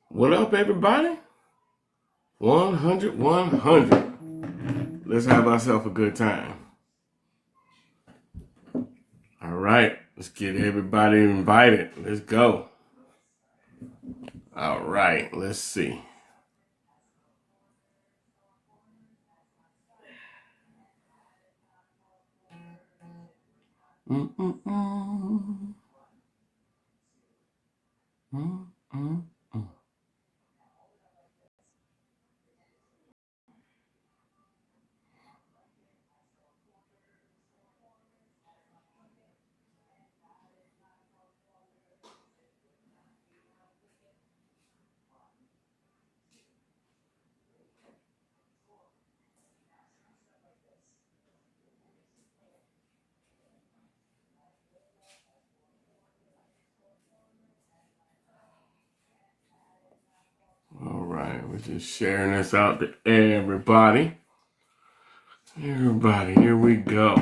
What up, everybody? 100, 100. Let's have ourselves a good time. All right, let's get everybody invited. Let's go. All right, let's see. Mm-mm-mm. Mm-mm. All right, we're just sharing this out to everybody. Everybody, here we go.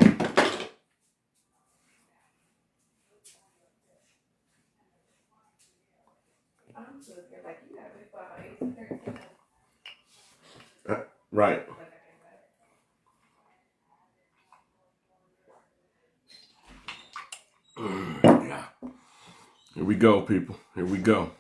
Right. Yeah. Here we go, people. Here we go.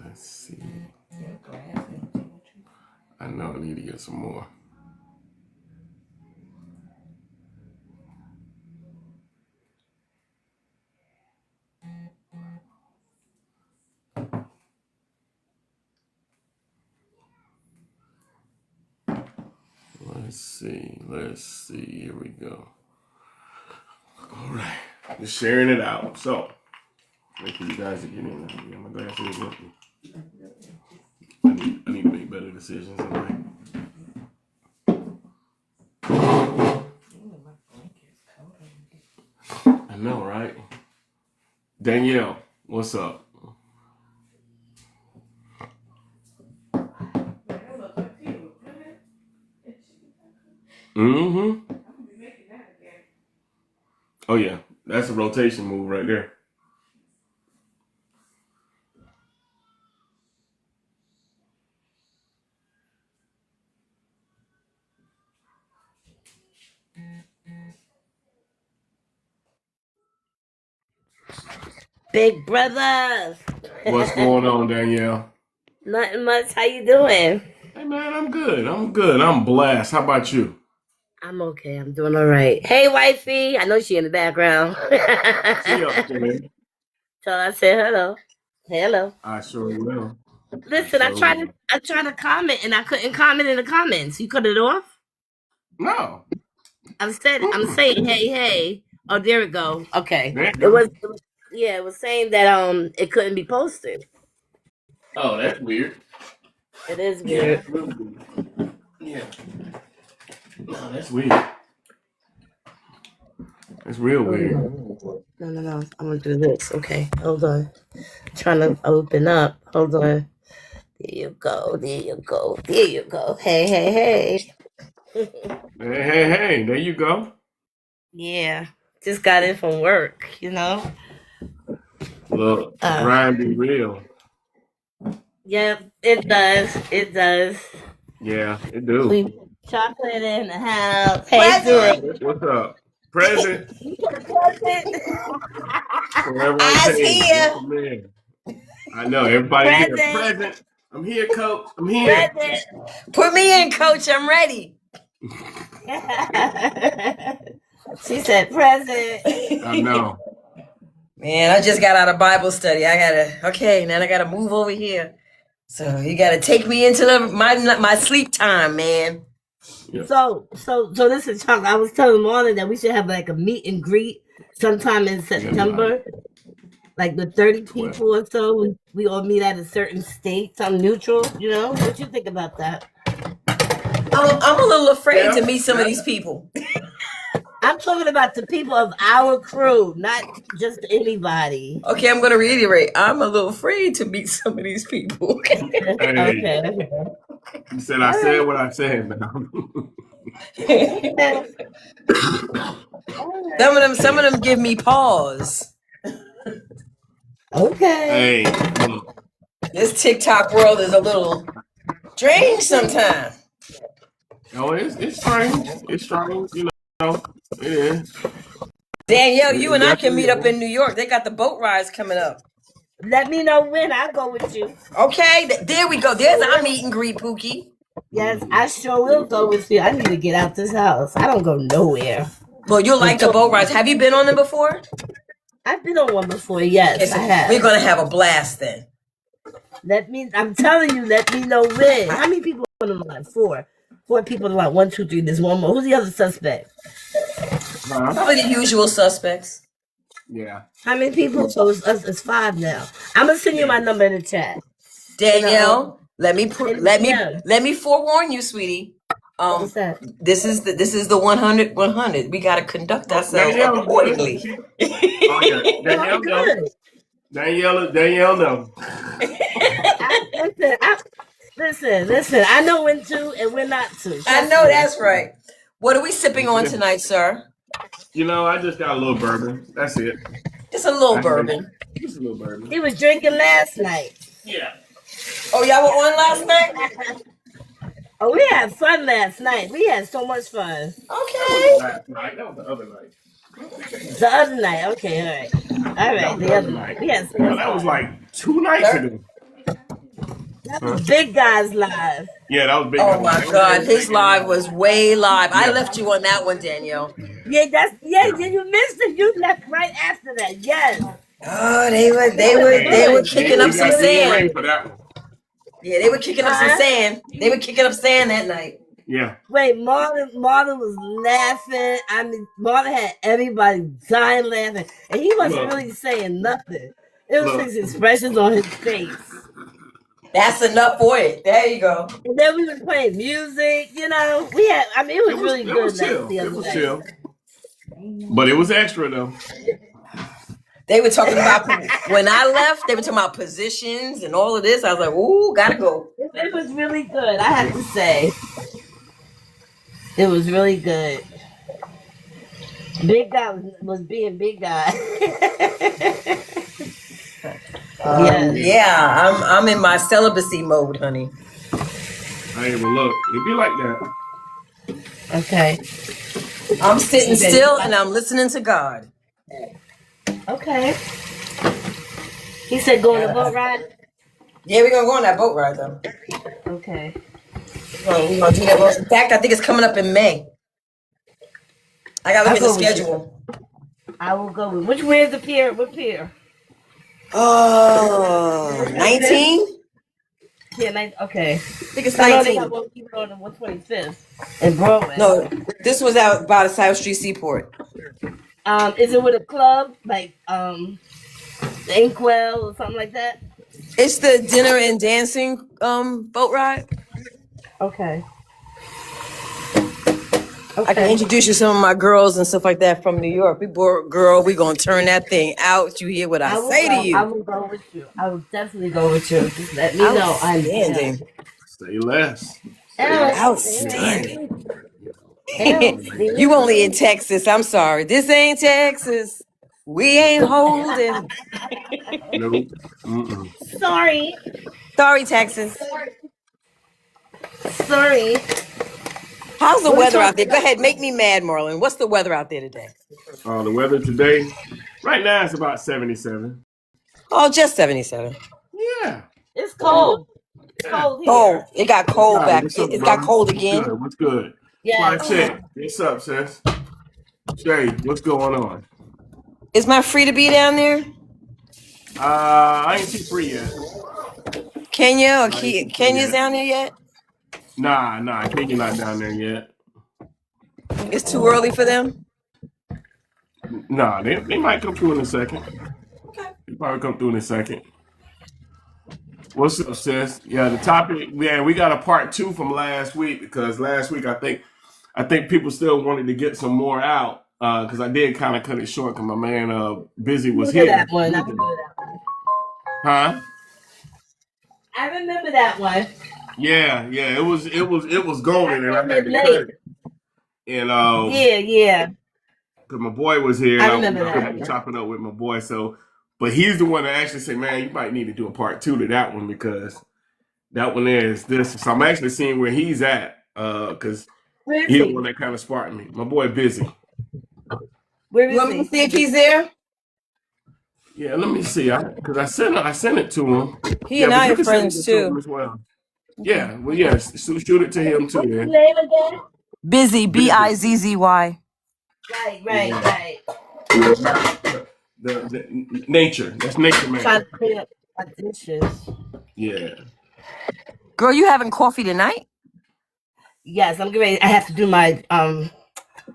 Let's see. I know I need to get some more. Let's see. Let's see. Here we go. All right. Just sharing it out. So, wait for you guys to get in. I got my glasses with me. I need to make better decisions in life. I know, right? Danielle, what's up? Mm-hmm. Oh, yeah. That's a rotation move right there. Big brothers. What's going on, Danielle? Nothing much. How you doing? Hey, man, I'm good. I'm good. I'm blessed. How about you? I'm okay. I'm doing all right. Hey, wifey. I know she in the background. See you up there. So I said hello. Hello. I sure will. I Listen, sure will. I tried to comment and I couldn't comment in the comments. You cut it off? No. I'm Mm-mm. saying hey, hey. Oh, there we go. Okay. There you go. Yeah, it was saying that it couldn't be posted. Oh, that's weird. It is Yeah, weird. that's real weird. Yeah. No, that's weird. That's real Hold weird. on. No. I'm gonna do this. Okay, hold on. Trying to open up. Hold on. There you go. There you go. There you go. Hey, hey, hey. Hey. There you go. Yeah. Just got in from work, Look, the Uh grind be real. yeah, it does. It does. Yeah, it do. We put chocolate in the house. Hey, Present. Drew. What's up? Present. You put a present. Forever Eyes unchanged. Yes, here. man. I know. Everybody here. Present. Present. I'm here, coach. I'm here. Present. Put me in, coach. I'm ready. She said present. I know. Man, I just got out of Bible study. Now I gotta move over here. So you gotta take me into my sleep time, man. Yeah. So this is Chuck. I was telling Marlon that we should have like a meet and greet sometime in September. Like with 30 people or so. We all meet at a certain state, some neutral, you know? What you think about that? I'm a little afraid to meet some of these people. I'm talking about the people of our crew, not just anybody. Okay, I'm gonna reiterate. I'm a little afraid to meet some of these people. Okay. You said I said what I said now. Some of them give me pause. Okay. Hey. This TikTok world is a little strange sometimes. Oh, it's strange. It's strange. You know, it is. Danielle, you and I can meet up in New York. They got the boat rides coming up. Let me know when. I'll go with you. Okay, there we go. There's our meet and greet, Pookie. Yes, I sure will go with you. I need to get out this house. I don't go nowhere. Well, you'll like the boat rides. Have you been on them before? I've been on one before, yes, Okay, so I have. we're gonna have a blast then. I'm telling you, let me know when. How many people on the line? Four people on the line. 1, 2, 3. There's one more. Who's the other suspect? Probably the usual suspects. Yeah. How many people? So it's 5 now. I'm gonna send you my number in the chat. Danielle, let me forewarn you, sweetie. What's that? This is the 100. We gotta conduct ourselves accordingly. Danielle, no. Listen. I know when to and when not to. I know that's right. What are we sipping on tonight, sir? You know, I just got a little bourbon. That's it. Just a little bourbon. Just a little bourbon. He was drinking last night. Yeah. Oh, y'all were on last night? Oh, we had fun last night. We had so much fun. Okay. Last night. That was the other night. The other night. Okay, all right. The other night. We had so much fun. That was like 2 nights ago. That was Big Guy's live. Yeah, that was Big Oh my God, his live was way live. I left you on that one, Danielle. Yeah, you missed it. You left right after that. Yes. Oh, they were kicking up some sand. Yeah, they were kicking up some sand. They were kicking up sand that night. Yeah. Wait, Marlon was laughing. I mean, Marlon had everybody dying laughing, and he wasn't really saying nothing. It was his expressions on his face. That's enough for it. There you go. And then we were playing music. You know, it was really good. It was chill. But it was extra though. They were talking about when I left. They were talking about positions and all of this. I was like, "Ooh, gotta go." It was really good. I have to say, it was really good. Big Guy was being Big Guy. Yeah, I'm in my celibacy mode, honey. I ain't even look. It be like that. Okay. I'm sitting still and I'm listening to God. Okay. He said go on the boat ride? Yeah, we're gonna go on that boat ride though. Okay. We're gonna do that boat. In fact, I think it's coming up in May. I gotta look at the schedule. I will go with where's the pier? What pier? Oh, 19? Yeah, 19. Okay. I think it's 19. On the 125th in Broadway. No, this was out by the South Street Seaport. Is it with a club like Inkwell or something like that? It's the dinner and dancing boat ride. Okay. I can introduce you to some of my girls and stuff like that from New York. We're gonna turn that thing out. You hear what I say to you? I will go with you. I will definitely go with you. Just let me know. Outstanding. Say less. Outstanding. You only in Texas. I'm sorry. This ain't Texas. We ain't holding. Nope. Sorry. Sorry, Texas. Sorry. How's the What weather we out there? Go ahead, make me mad, Marlon. What's the weather out there today? The weather today, right now, it's about 77. Oh, just 77. Yeah. It's cold. It's cold here. Cold. It got cold Hi, back. what's up, It got brother? cold What's again. good? What's good? Yeah. Shay, what's up, sis? Shay, what's going on? Is my free to be down there? I ain't too free yet. Kenya or I ain't too free Kenya's yet. down there yet? Nah, Kenya not down there yet. It's too early for them? Nah, they might come through in a second. They probably come through in a second. What's up, sis? Yeah, the topic. Yeah, we got a part 2 from last week because last week I think people still wanted to get some more out because I did kind of cut it short because my man Busy was here. That one. I remember that one. Huh? I remember that one. Yeah, it was going and I had to cut it. And Yeah. because my boy was here, I and remember I had to chop it up with my boy. So, but he's the one that actually said, "Man, you might need to do a part 2 to that one because that one is this." So I'm actually seeing where he's at because Where is he's the he? one that kind of sparked me. My boy Busy. Where You is want me to he? see if he's there? Yeah, let me see. Because I sent it to him. He Yeah, and but I you are can send friends it to him too. as well. Yeah, well, yes, shoot it to him too. What's his Then name again? Busy, Busy. Bizzy. Right. The nature. That's nature, man. Trying to clean up my dishes. Yeah. Girl, you having coffee tonight? Yes, I'm getting ready. I have to do my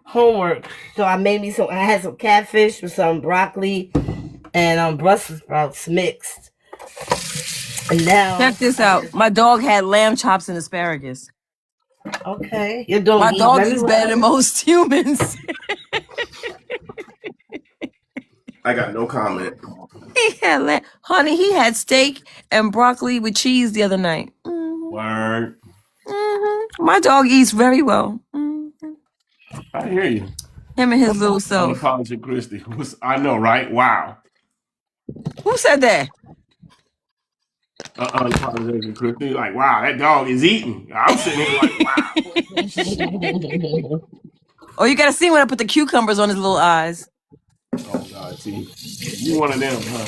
homework. So I had some catfish with some broccoli and Brussels sprouts mixed. And now Check this out. My dog had lamb chops and asparagus. okay. Your dog My eat dog very eats well. better than most humans. I got no comment. He had honey, he had steak and broccoli with cheese the other night. Mm-hmm. Word. Mm-hmm. My dog eats very well. Mm-hmm. I hear you. Him and his little self. Unapologetic Christy. I know, right? Wow. Who said that? Unapologetic Christy. Like, wow, that dog is eating. I'm sitting here like, wow. Oh, you gotta see when I put the cucumbers on his little eyes. Oh, God, see. You one of them, huh?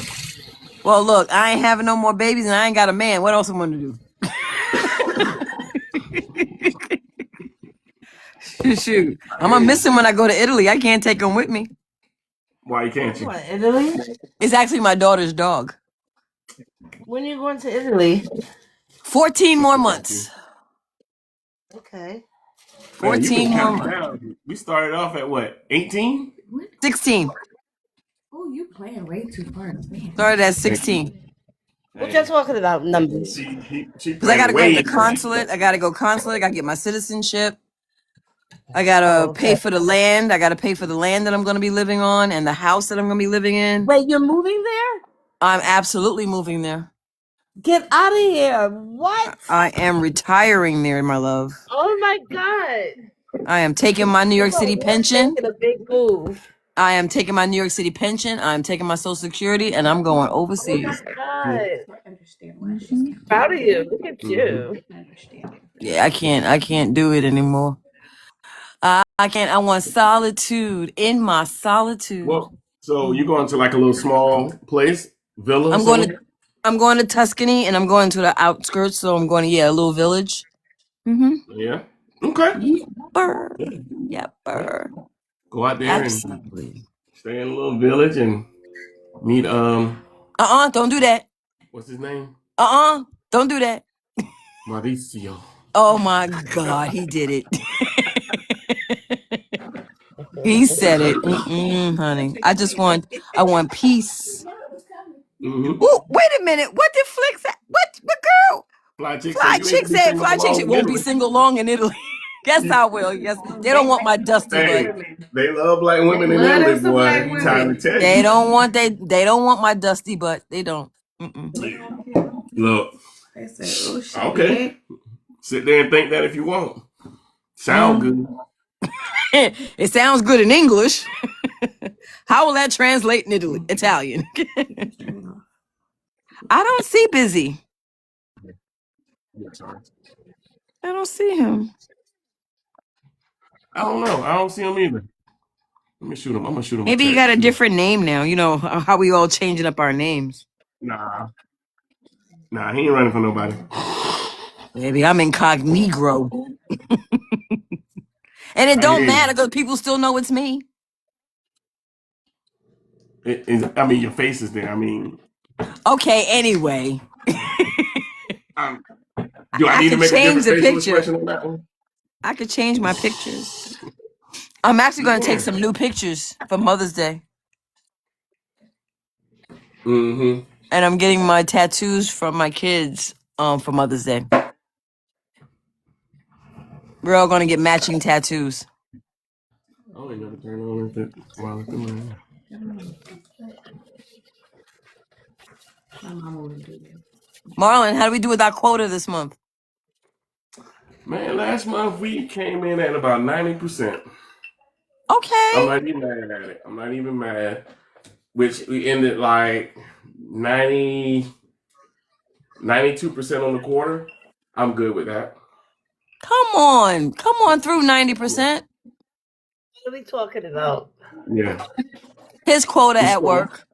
Well, look, I ain't having no more babies and I ain't got a man. What else am I gonna do? Shoot. I'm gonna miss him when I go to Italy. I can't take him with me. Why can't you? What, Italy? It's actually my daughter's dog. When are you going to Italy? 14 more months. Okay. Man, you 14 been more counting months. down. We started off at what? 18? 16. Oh, you playing way too far. Started at 16. What y'all talking about numbers? Because I gotta go to the consulate. I gotta go consulate. I gotta get my citizenship. I gotta pay for the land. I gotta pay for the land that I'm gonna be living on and the house that I'm gonna be living in. Wait, you're moving there? I'm absolutely moving there. Get out of here. What? I am retiring there, my love. Oh my God. I am taking my New York City pension. Making a big move. I am taking my New York City pension. I'm taking my Social Security, and I'm going overseas. God. I understand why she's proud of you. Look at you. Yeah, I can't do it anymore. I can't. I want solitude in my solitude. Well, so you going to like a little small place, villa? I'm going to Tuscany, and I'm going to the outskirts. So I'm going to a little village. Mm-hmm. Yeah. Okay. Yepper. Go out there Absolutely. and stay in a little village and meet Don't do that. what's his name? Don't do that. Mauricio. Oh my God, he did it. He said it. Honey. I want peace. Mm-hmm. Ooh, wait a minute. What did Flick say? What girl? Fly Chick said Fly Chick won't be single long in Italy. Yes, I will. Yes. They don't want my dusty butt. They love black women in Italy, boy. Time to tell you. They don't want my dusty butt. They don't. Mm-mm. Look. Okay. Sit there and think that if you want. Sound good. It sounds good in English. How will that translate in Italian? I don't see Busy. Yeah, sorry. I don't see him. I don't know. I don't see him either. Let me shoot him. I'm gonna shoot him a Maybe he got text a too. different name now. You know how we all changing up our names. Nah, he ain't running for nobody. Maybe I'm incognito. And it don't matter because people still know it's me. I mean, your face is there. I mean, okay. Anyway, do I need to could make a change different the facial picture. expression on that one? I could change my pictures. I'm actually going to take some new pictures for Mother's Day. Mm-hmm. And I'm getting my tattoos from my kids for Mother's Day. We're all going to get matching tattoos. I ain't never turn on it while it's doing My mama would do that. Marlon, how do we do with our quota this month? Man, last month we came in at about 90%. Okay. I'm not even mad at it. I'm not even mad. Which we ended like 92% on the quarter. I'm good with that. Come on through 90%. What are we talking about? Yeah. His quota at work.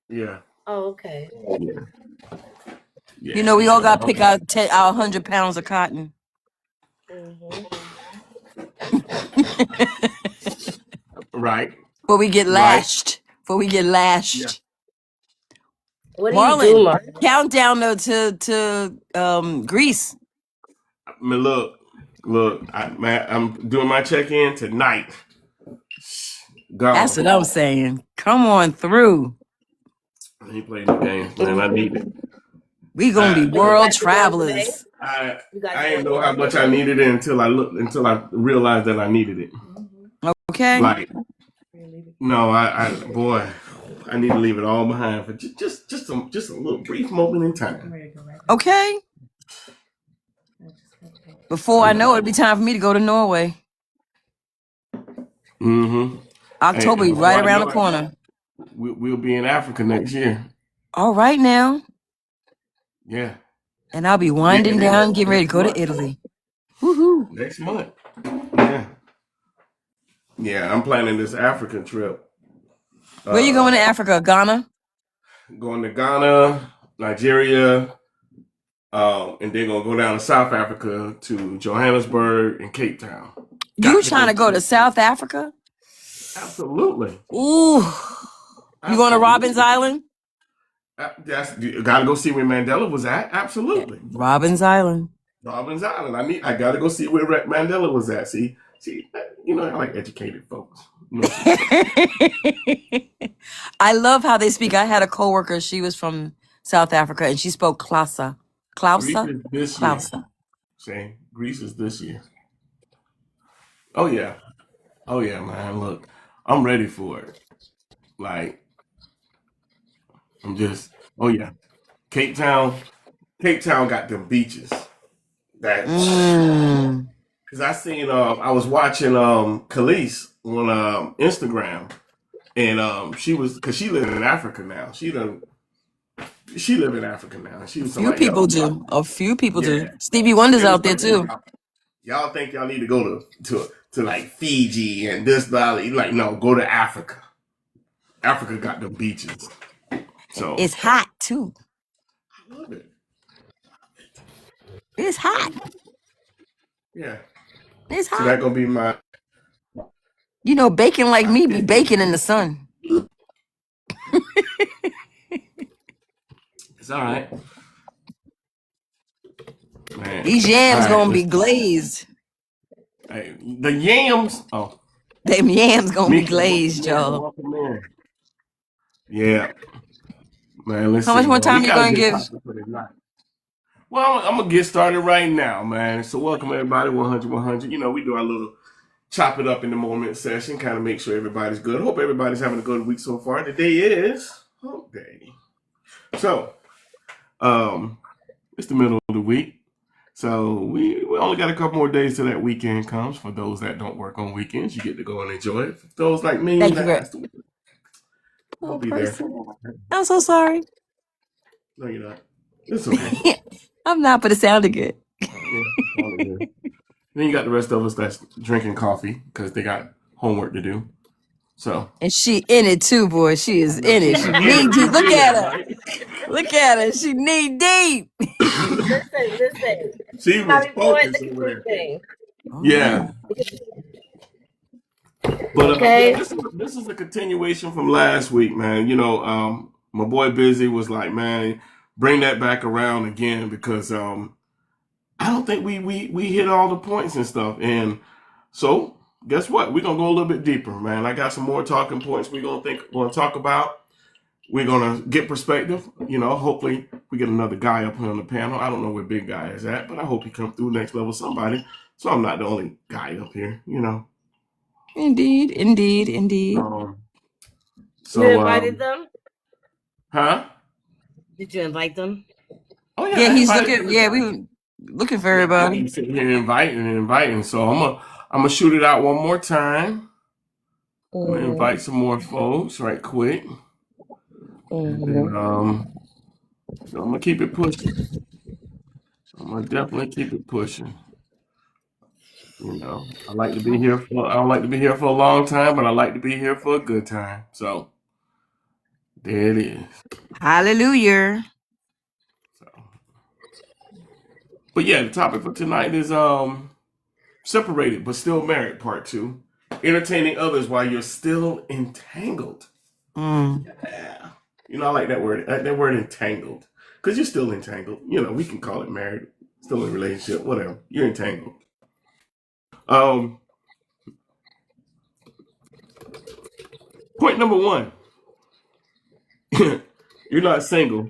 Yeah. Oh, okay. Yeah. You know, we all got to pick out our 100 pounds of cotton. Right. Before we get lashed. Yeah. What do Marlon, you do, Marlon? countdown to Greece. I mean, look, I'm doing my check-in tonight. Go. That's what I'm saying. Come on through. I ain't playing the games, man. I need it. We gonna be world travelers. I didn't know how much I needed it until I realized that I needed it. Okay. Like, no, boy, I need to leave it all behind for just a little brief moment in time. Okay. Before I know it, it'll be time for me to go to Norway. Mm-hmm. October, Hey, right around the corner. We'll be in Africa next year. All right now. Yeah. And I'll be winding down, getting ready to go to Italy. Woohoo. Next month. Yeah. Yeah, I'm planning this African trip. Where you going to Africa? Ghana? Going to Ghana, Nigeria, and then gonna go down to South Africa to Johannesburg and Cape Town. You trying to go to South Africa? Absolutely. Ooh. You going to Robben's Island? You gotta go see where Mandela was at. Absolutely. Robben's Island. Robben's Island. I gotta go see where Mandela was at. See, you know, I like educated folks. You know I love how they speak. I had a coworker. She was from South Africa, and she spoke Xhosa. Xhosa. See, Greece is this year. Oh yeah, man. Look, I'm ready for it. Like, I'm just. Oh yeah, Cape Town got them beaches. Because I seen. I was watching Khalees on Instagram, and she was because she live in Africa now. She live in Africa now. She was A few people do. A few people do. Stevie Wonder's out there too. Y'all think y'all need to go to like Fiji and this valley? Like, no, go to Africa. Africa got the beaches. So it's hot too. I love it. It's hot. Yeah. It's hot. So that gonna be my. You know, bacon like me be baking in the sun. It's all right. Man. These yams gonna be glazed. Hey, the yams. Oh, them yams gonna be glazed, y'all. Yeah, man. Let's How much more time you gonna give? Well, I'm gonna get started right now, man. So welcome everybody, 100. You know, we do our little chop it up in the moment session, kind of make sure everybody's good. Hope everybody's having a good week so far. Today is hump day. So, it's the middle of the week. So we only got a couple more days till that weekend comes. For those that don't work on weekends, you get to go and enjoy it. For those like me, I'll be there. I'm so sorry. No, you're not. It's okay. I'm not, but it sounded good. Yeah, call it good. Then you got the rest of us that's drinking coffee because they got homework to do. So And she in it too, boy. She is I know in it. she's She in knee it. deep. She's Look in at it, her. right? Look at her. She knee deep. Listen. She My was report, focused look at over this there. thing. All Yeah, right. but yeah, Okay. this is a continuation from last week, man. My boy Busy was like, man, bring that back around again because I don't think we hit all the points and stuff. And so guess what? We're gonna go a little bit deeper, man. I got some more talking points we're gonna talk about. We're gonna get perspective. Hopefully we get another guy up here on the panel. I don't know where Big Guy is at, but I hope he come through next level somebody. So I'm not the only guy up here. Indeed, indeed, indeed. You invited them? Huh? Did you invite them? Oh yeah, Yeah, I he's invited looking. Yeah, we everybody. were looking for Yeah, I everybody. keep sitting here inviting and inviting. So I'm gonna shoot it out one more time. I'm gonna Mm-hmm. invite some more folks right quick, and then Mm-hmm. I'm gonna keep it pushing. I'm gonna definitely keep it pushing. I don't like to be here for a long time, but I like to be here for a good time. So there it is. Hallelujah. So, but yeah, the topic for tonight is separated but still married, part two. Entertaining others while you're still entangled. Mm. Yeah. I like that word. That word entangled. Because you're still entangled. We can call it married, still in a relationship, whatever. You're entangled. Um, Point number one. You're not single.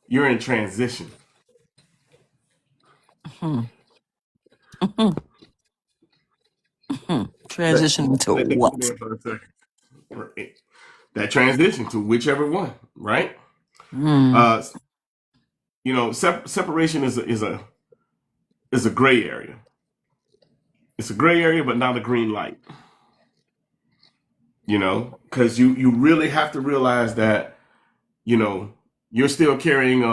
You're in transition. Hmm. Hmm. Hmm. Let, Transition to let that sit what? there for a second. Right. That transition to whichever one, right? Mm. Uh, separation is a gray area. It's a gray area, but not a green light. Because you really have to realize that you know you're still carrying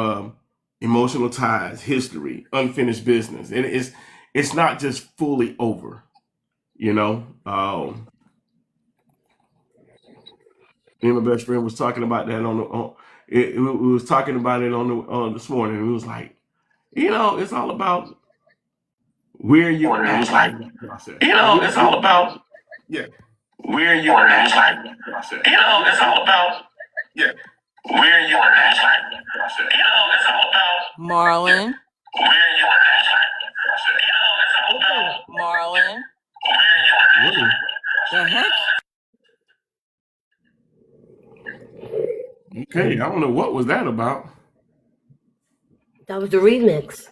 emotional ties, history, unfinished business. It's not just fully over. You know, me and my best friend was talking about that we was talking about it on this morning. And it was like, it's all about where you are at in that process. It's all about Yeah, where you are at. process. It's all about Yeah. where you are at. It's all about Marlon. where you are at. It's all about Marlon. where you are at. Really? The heck? Okay, I don't know what was that about. That was the remix.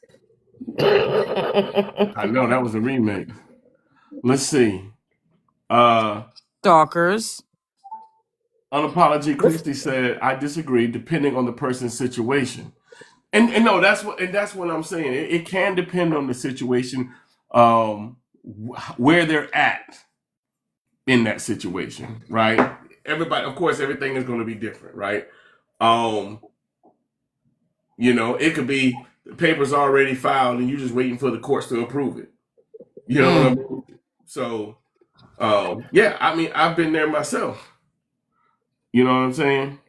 I know that was a remake. Let's see. Uh Stalkers. Unapology Christie said, I disagree, depending on the person's situation. And no, that's what I'm saying. It can depend on the situation, where they're at in that situation, right? Everybody, of course, everything is going to be different, right? Um, it could be the paper's already filed and you're just waiting for the courts to approve it. You know what I Mm. mean? So, yeah, I mean, I've been there myself. You know what I'm saying?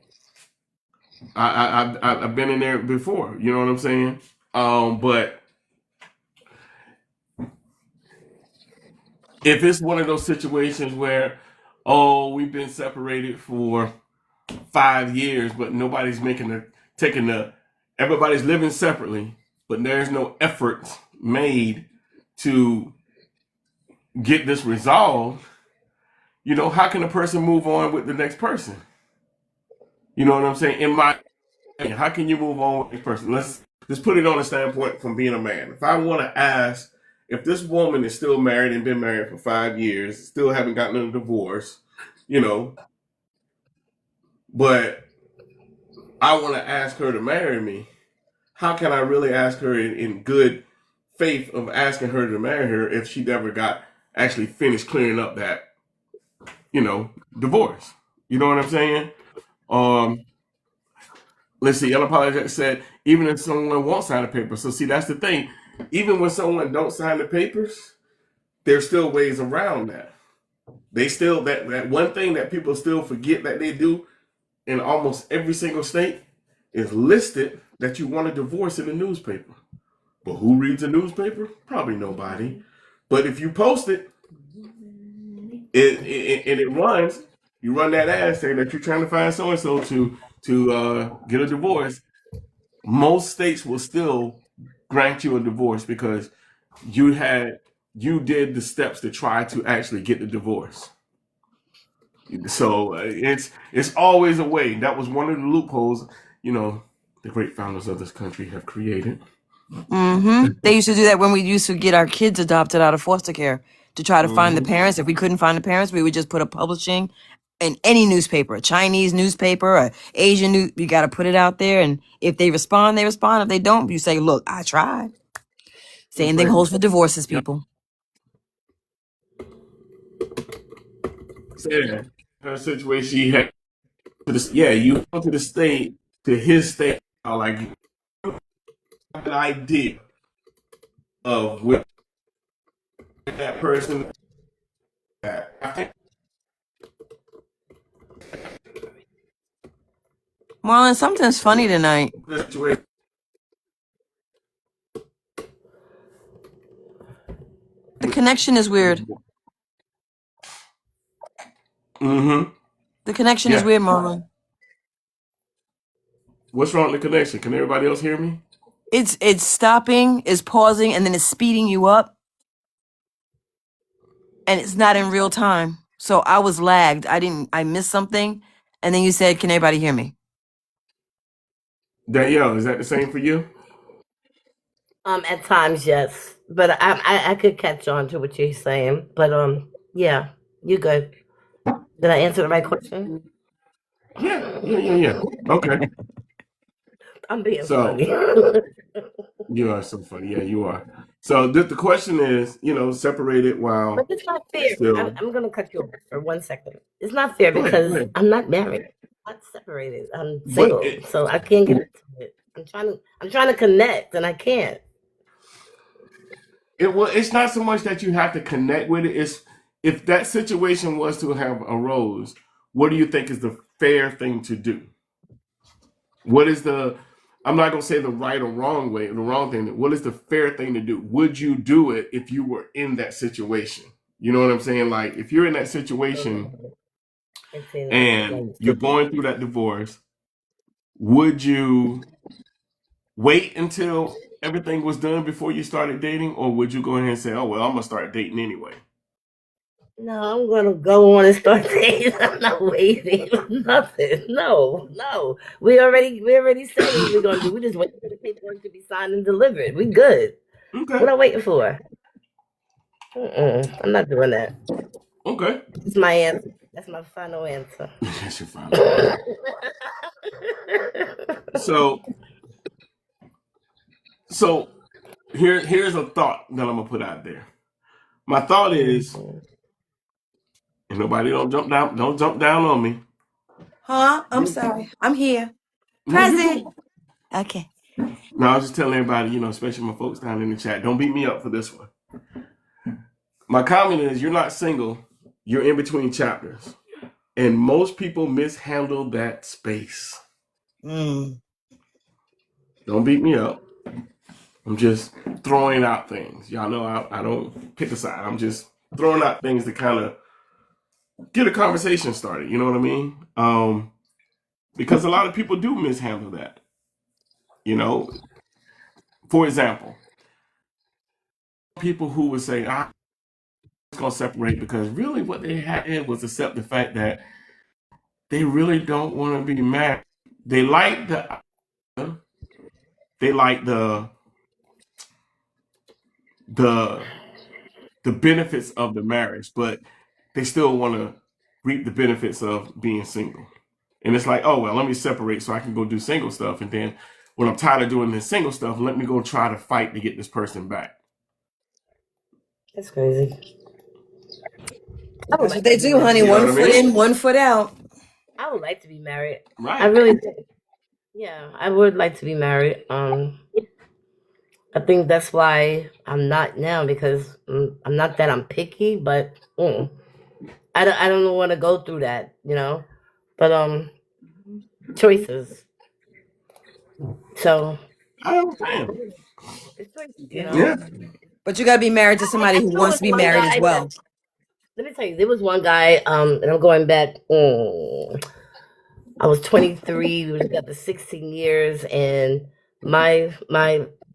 I've been in there before. You know what I'm saying? But if it's one of those situations where, we've been separated for 5 years, but nobody's everybody's living separately, but there's no effort made to get this resolved. How can a person move on with the next person? You know what I'm saying? In my opinion, how can you move on with this person? Let's put it on a standpoint from being a man. If I want to ask if this woman is still married and been married for 5 years, still haven't gotten a divorce, you know, but I want to ask her to marry me, how can I really ask her in good faith of asking her to marry her if she never got actually finished clearing up that, divorce? You know what I'm saying? Um, let's see, Unapologetic said, even if someone won't sign a paper. So see, that's the thing. even when someone don't sign the papers, there's still ways around that. They still that one thing that people still forget that they do in almost every single state is listed that you want a divorce in the newspaper. But who reads a newspaper? Probably nobody. But if you post it, and it runs, you run that ad saying that you're trying to find so and so to get a divorce. Most states will still grant you a divorce because you did the steps to try to actually get the divorce. So it's always a way. That was one of the loopholes, the great founders of this country have created. They used to do that when we used to get our kids adopted out of foster care to try to find the parents. If we couldn't find the parents, we would just put a publishing in any newspaper, a Chinese newspaper, a Asian news. You got to put it out there, and if they respond, they respond. If they don't, you say, "Look, I tried." Same thing holds for divorces, people. So yeah, her situation, she had you go to the state, to his state, like an idea of what that person. Marlon, something's funny tonight. The connection is weird. The connection is weird, Marlon. What's wrong with the connection? Can everybody else hear me? It's stopping, it's pausing, and then it's speeding you up. And it's not in real time. So I was lagged. I missed something. And then you said, can everybody hear me? Danielle, is that the same for you? At times, yes. But I could catch on to what you're saying. But yeah, you good. Did I answer the right question? Yeah. Okay. I'm being funny. You are so funny. Yeah, you are. So the question is, separated while. But it's not fair. I'm going to cut you off for 1 second. It's not fair because I'm not married. I'm not separated. I'm single, so I can't get into it. I'm trying to connect, and I can't. It's not so much that you have to connect with it. It's if that situation was to have arose, what do you think is the fair thing to do? What is I'm not going to say the right or wrong way, the wrong thing. What is the fair thing to do? Would you do it if you were in that situation? You know what I'm saying? Like, if you're in that situation and you're going through that divorce, would you wait until everything was done before you started dating? Or would you go ahead and say, oh, well, I'm going to start dating anyway? No, I'm gonna go on and start dating. I'm not waiting. Nothing. No. We already said what we're gonna do. We just waiting for the paperwork to be signed and delivered. We good. Okay. What am I waiting for? I'm not doing that. Okay. It's my answer. That's my final answer. That's your final answer. So here's a thought that I'm gonna put out there. My thought is. And nobody don't jump down on me. Huh? I'm sorry. I'm here. Present. Okay. No, I was just telling everybody, especially my folks down in the chat, don't beat me up for this one. My comment is you're not single, you're in between chapters. And most people mishandle that space. Don't beat me up. I'm just throwing out things. Y'all know I don't pick a side. I'm just throwing out things to kind of get a conversation started, you know what I mean? Because a lot of people do mishandle that. For example, people who would say, I'm going to separate because really what they had was accept the fact that they really don't want to be married. They like the benefits of the marriage, but they still want to reap the benefits of being single. And it's like, oh, well, let me separate so I can go do single stuff. And then when I'm tired of doing this single stuff, let me go try to fight to get this person back. That's crazy. That's what they do, honey. One foot in, 1 foot out. I would like to be married. Right. I really do. Yeah, I would like to be married. I think that's why I'm not now because I'm not that I'm picky, but I don't want to go through that, you know. But choices. So I understand. it's choices, you Yeah. know. Yeah. But you got to be married to somebody I who know wants it's to be one married as guy that well. let me tell you, there was one guy, and I'm going back. I was 23. We were together 16 years, and my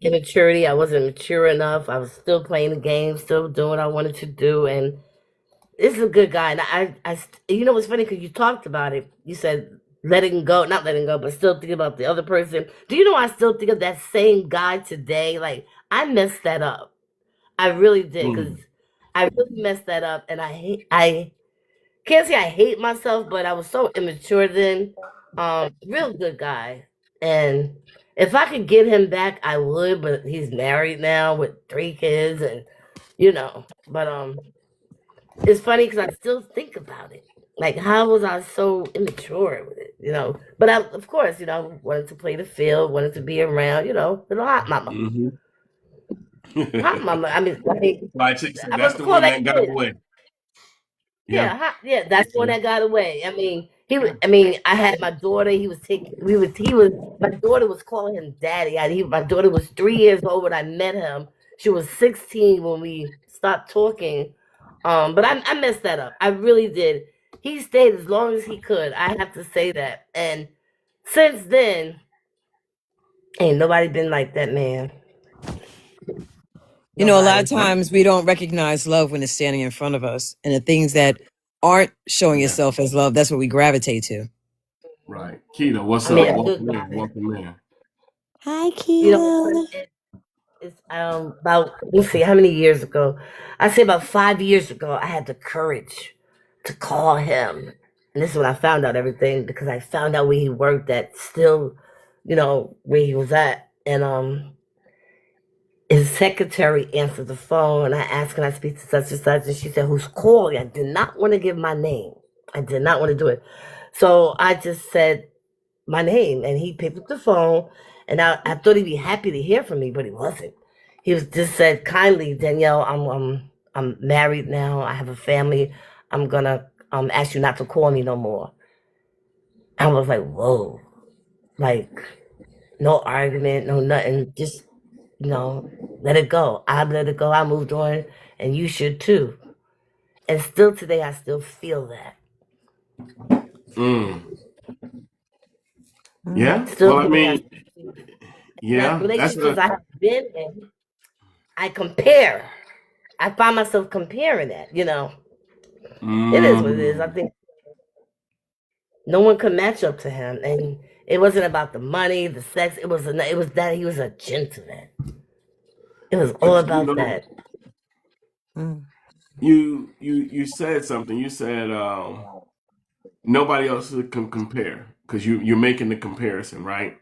immaturity, I wasn't mature enough. I was still playing the game, still doing what I wanted to do, and this is a good guy. And you know what's funny? Because you talked about it. You said letting go, not letting go, but still thinking about the other person. Do you know I still think of that same guy today? Like I messed that up. I really did because Mm. I really messed that up, and I can't say I hate myself, but I was so immature then. Real good guy, and if I could get him back, I would. But he's married now with 3 kids, and you know. But it's funny because I still think about it. Like, how was I so immature with it? You know. But I, of course, you know, wanted to play the field, wanted to be around. You know, little hot mama, Mm-hmm. hot mama. Like Chick said, I that's wasn't the called one that that got kid. away. Yeah. Yeah, that's the one Yeah. that got away. I mean, he was. I mean, I had my daughter. He was taking. We was. He was. My daughter was calling him daddy. My daughter was 3 years old when I met him. She was 16 when we stopped talking. But I messed that up. I really did. He stayed as long as he could. I have to say that. And since then, ain't nobody been like that man. You know, a lot of Nobody. times we don't recognize love when it's standing in front of us. And the things that aren't showing Yeah. itself as love, that's what we gravitate to. Right. Keto, what's I mean, up? a good Welcome in. guy. Welcome in. Hi, You know, Keto. it's about let's see how many years ago. I say about 5 years ago. I had the courage to call him, and this is when I found out everything because I found out where he worked at, still, you know where he was at, and his secretary answered the phone, and I asked, "Can I speak to such and such?" And she said, "Who's calling?" I did not want to give my name. I did not want to do it, so I just said my name, and he picked up the phone, and I thought he'd be happy to hear from me, but he wasn't. He was just said kindly, Danielle, I'm married now. I have a family. I'm gonna ask you not to call me no more. I was like, whoa, like no argument, no nothing, just let it go. I let it go. I moved on, and you should too. And still today, I still feel that. Mm. Mm. Yeah. Still Well, I today, I mean, still feel that. And that yeah, that's relationships a I have been in, I compare. I find myself comparing that. It is what it is. I mm. think no one could match up to him, and it wasn't about the money, the sex. It was that he was a gentleman. It was all But you about know, that. Mm. you said something. You said nobody else can compare because you're making the comparison, right?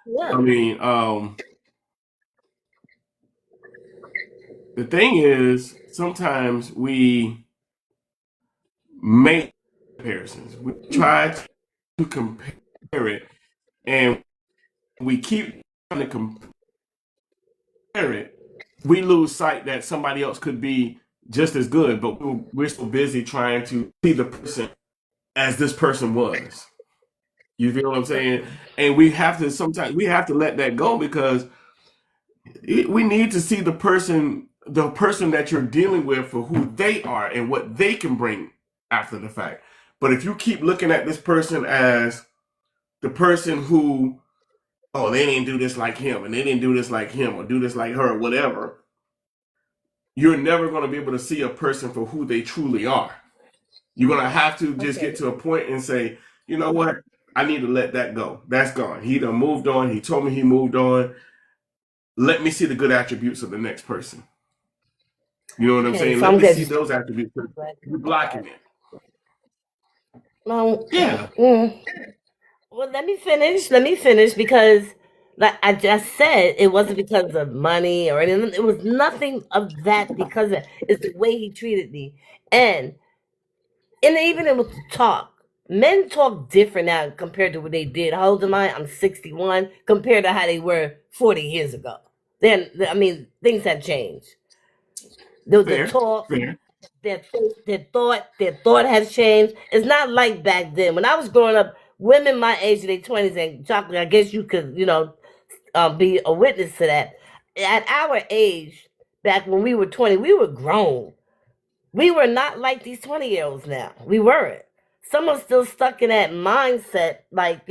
I Yeah. mean, the thing is, sometimes we make comparisons. We try to compare it, and we keep trying to compare it. We lose sight that somebody else could be just as good, but we're so busy trying to see the person as this person was. You feel what I'm saying? And we have to sometimes we have to let that go because we need to see the person that you're dealing with for who they are and what they can bring after the fact. But if you keep looking at this person as the person who, oh, they didn't do this like him and they didn't do this like him or do this like her or whatever, you're never going to be able to see a person for who they truly are. You're going to have to just Okay. get to a point and say, you know what? I need to let that go. That's gone. He done moved on. He told me he moved on. Let me see the good attributes of the next person. You know what I'm Okay. saying? So Let I'm me glad see you said those attributes. You're blocking it. no. Yeah. Well, let me finish. Let me finish because, like I just said, it wasn't because of money or anything. It was nothing of that because it's the way he treated me, and even with the talk. Men talk different now compared to what they did. How old am I? I'm 61 compared to how they were 40 years ago. Then I mean, things have changed. The Fair, talk, fair. their thought has changed. It's not like back then. When I was growing up, women my age in their 20s, and chocolate, I guess you could, be a witness to that. At our age, back when we were 20, we were grown. We were not like these 20-year-olds now. We weren't. Someone's still stuck in that mindset, like,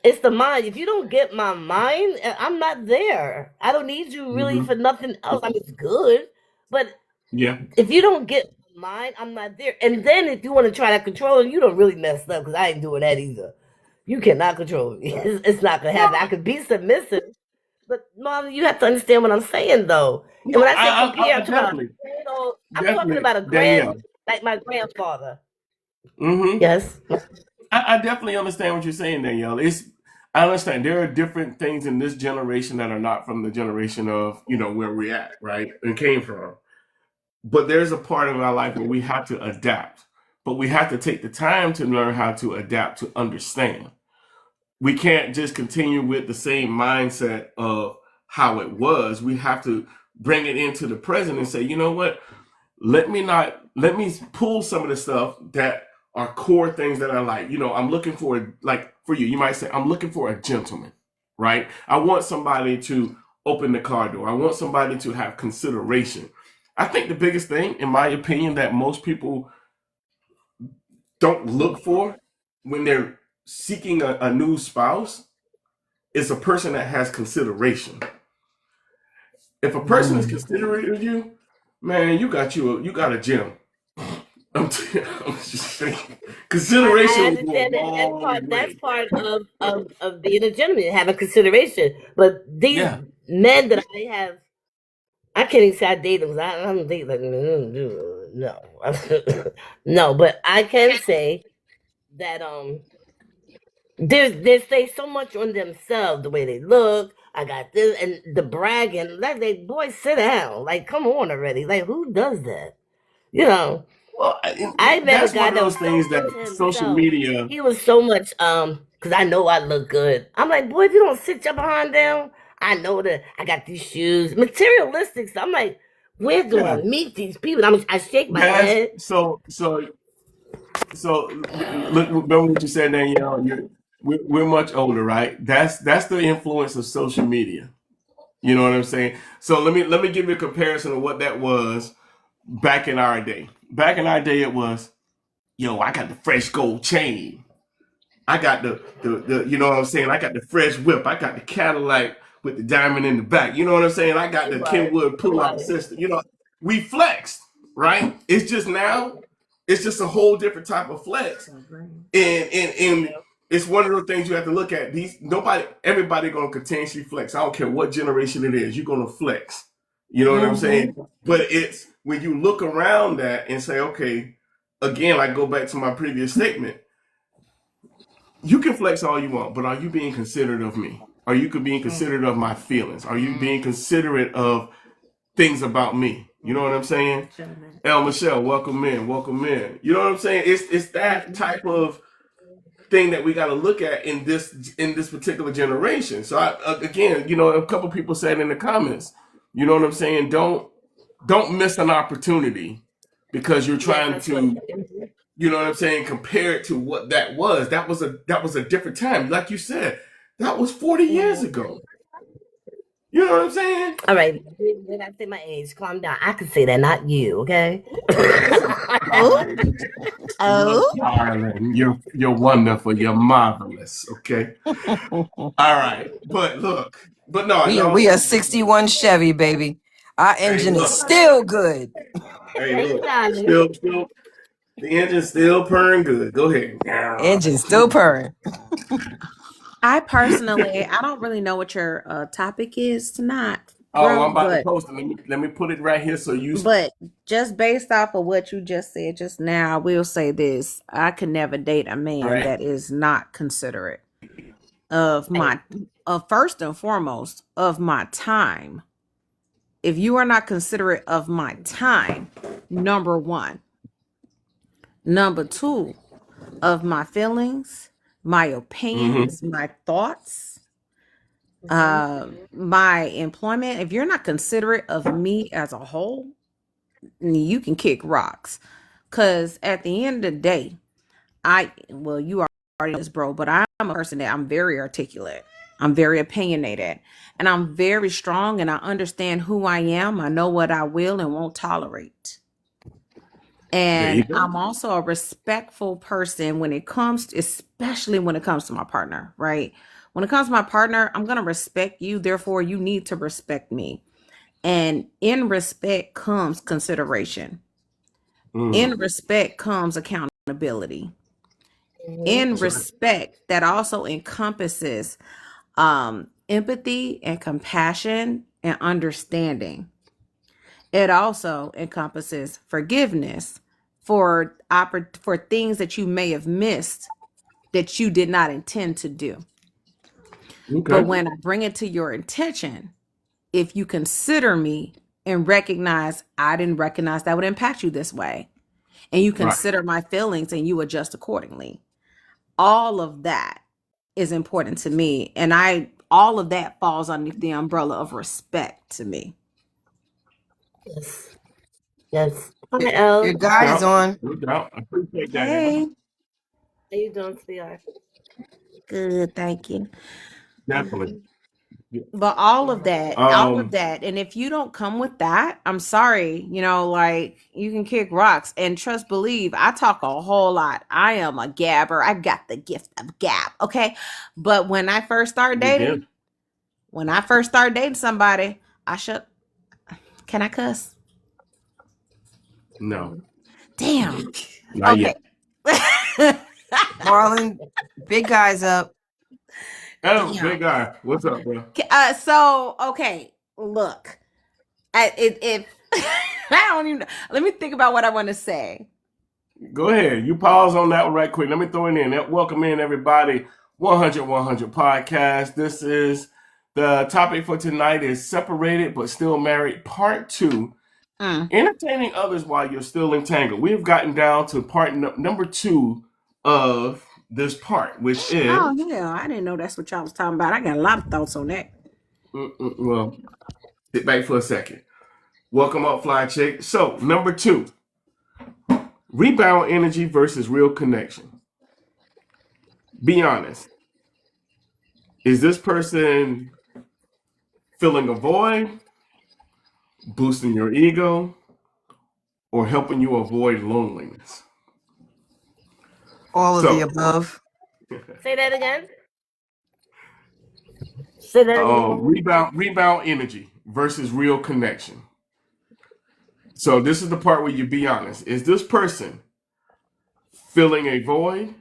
it's the mind. If you don't get my mind, I'm not there. I don't need you really Hmm. for nothing else. I mean, it's good, but Yeah. if you don't get mine, I'm not there. And then if you want to try to control it, you don't really messed up because I ain't doing that either. You cannot control me. It's not gonna happen. I could be submissive, but mom, you have to understand what I'm saying though. And No, when I say compare, I I'm talking about definitely, I'm talking definitely, about a Danielle. like my grandfather. Hmm. Yes. I definitely understand what you're saying, Danielle. I understand there are different things in this generation that are not from the generation of where we're at, right, and came from. But there's a part of our life where we have to adapt, but we have to take the time to learn how to adapt to understand. We can't just continue with the same mindset of how it was. We have to bring it into the present and say, you know what? Let me pull some of the stuff that are core things that I like. I'm looking for, like for you might say, I'm looking for a gentleman, right? I want somebody to open the car door. I want somebody to have consideration. I think the biggest thing, in my opinion, that most people don't look for when they're seeking a new spouse is a person that has consideration. If a person is considerate of you, man, you got a gem. I'm just saying. I Consideration will go a understand that, long that's way. part of being a gentleman, having consideration. But these Yeah, men that I have, I can't even say I date them 'cause I don't date like no, no. But I can say that they stay so much on themselves, the way they look. I got this and the bragging. Like they boy, sit down. Like come on already. Like who does that? You know. well, I met a that's guy one of that those was so things that into social himself. media. He was so much because I know I look good. I'm like, boy, if you don't sit your behind down, I know that I got these shoes, materialistic stuff. I'm like, where do I Yeah, meet these people? I shake my that's head. so. Look, remember what you said, Danielle. We're much older, right? That's the influence of social media. You know what I'm saying? So let me give you a comparison of what that was back in our day. Back in our day, it was, yo, I got the fresh gold chain. I got the you know what I'm saying? I got the fresh whip. I got the Cadillac with the diamond in the back. You know what I'm saying? I got It the was. Kenwood It pull-out was. system. We flexed, right? It's just now, it's just a whole different type of flex. And it's one of those things you have to look at. Everybody gonna continuously flex. I don't care what generation it is, you're gonna flex. You know what I'm Mm-hmm. saying? But it's when you look around that and say, okay, again, I go back to my previous statement. You can flex all you want, but are you being considerate of me? Are you being considerate of my feelings? Are you being considerate of things about me? You know what I'm saying? El Michelle, welcome in, welcome in. You know what I'm saying? It's that type of thing that we got to look at in this particular generation. So again, a couple people said in the comments, you know what I'm saying? Don't miss an opportunity because you're Yes, trying that's what. to, you know what I'm saying, compare it to what that was. That was a different time. Like you said, that was 40 years Mhm. ago. You know what I'm saying? All right, did I say my age? Calm down. I can say that, not you. Okay. Oh, You're oh. darling. You're wonderful. You're marvelous. Okay. All right. But look. But no, in all We are seriousness. 61 Chevy, baby. Our Hey, engine is look. still good. Hey, Thank you, look. darling. Still, the engine's still purring good. Go ahead. Engine still purring. I personally, I don't really know what your topic is tonight, Oh, bro, I'm about to post it. Let me put it right here so you. but just based off of what you just said just now, I will say this. I could never date a All man right. that is not considerate of Hey, my first and foremost of my time. If you are not considerate of my time, number one. Number two, of my feelings, my Mm-hmm. opinions, my thoughts, my employment, if you're not considerate of me as a whole, you can kick rocks. Cause at the end of the day, you already know this, bro, but I'm a person that I'm very articulate. I'm very opinionated and I'm very strong and I understand who I am. I know what I will and won't tolerate. There you And go. I'm also a respectful person when it comes, especially when it comes to my partner, right? When it comes to my partner, I'm going to respect you. Therefore, you need to respect me. And in respect comes consideration. In respect comes accountability. Mhm. In That's right. respect, that also encompasses empathy and compassion and understanding. It also encompasses forgiveness for things that you may have missed that you did not intend to do. But Okay. when I bring it to your attention, if you consider me and recognize I didn't recognize that would impact you this way, and you Right. consider my feelings and you adjust accordingly, all of that is important to me. And all of that falls underneath the umbrella of respect to me. Yes. Yes. Hi, Your Elle. No guide is doubt. on. No doubt. I appreciate that, Annie. Hey, How you doing, sweetheart? good, thank you. Definitely. Yeah. But all of Um, that, and if you don't come with that, I'm sorry, like you can kick rocks and trust, believe, I talk a whole lot. I am a gabber. I got the gift of gab, okay? But good gift. when I first started dating somebody, I should, can I cuss? No, Damn. not Okay. yet. Marlon, big guys up. Oh, Damn. big guy. What's up, bro? So okay, look, if I don't even, let me think about what I want to say. Go ahead. You pause on that one right quick. Let me throw it in. Welcome in, everybody. 100 podcast. This is the topic for tonight is separated but still married, part two. Mm. Entertaining others while you're still entangled. We've gotten down to part number two of this part, which is, Oh yeah, I didn't know that's what y'all was talking about. I got a lot of thoughts on that. well, sit back for a second. Welcome up, Fly Chick. So, number two, rebound energy versus real connection. Be honest. Is this person filling a void, boosting your ego, or helping you avoid loneliness? All of the So, above. Say that again. Say that again. rebound energy versus real connection. So this is the part where you be honest. Is this person filling a void,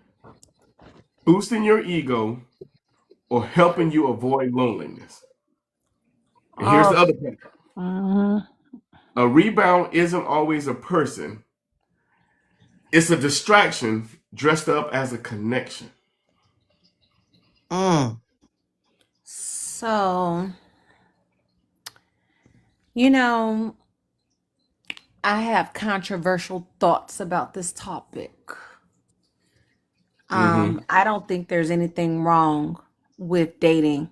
boosting your ego, or helping you avoid loneliness? And here's Oh, the other part. mhm. A rebound isn't always a person. It's a distraction dressed up as a connection. Mm. So you know, I have controversial thoughts about this topic. Mm-hmm. I don't think there's anything wrong with dating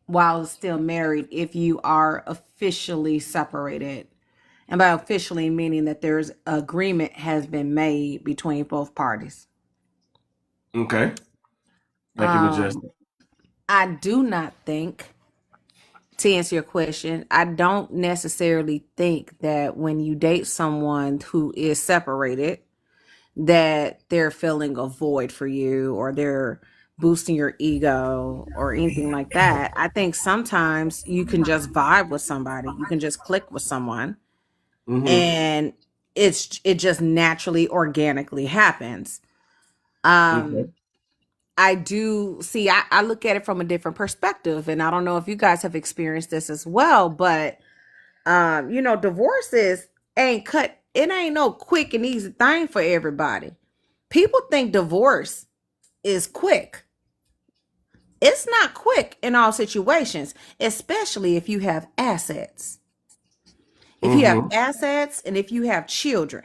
while still married if you are officially separated. And by officially meaning that there's agreement has been made between both parties. Okay. I can adjust. Um, I do not think, to answer your question, I don't necessarily think that when you date someone who is separated, that they're filling a void for you or they're boosting your ego or anything like that. I think sometimes you can just vibe with somebody, you can just click with someone, Mm-hmm. and it just naturally organically happens. um Okay. I do see, I look at it from a different perspective, and I don't know if you guys have experienced this as well, but divorces ain't cut, it ain't no quick and easy thing for everybody. People think divorce is quick. It's not quick in all situations, especially if you have assets. If you have Mm-hmm. assets and if you have children,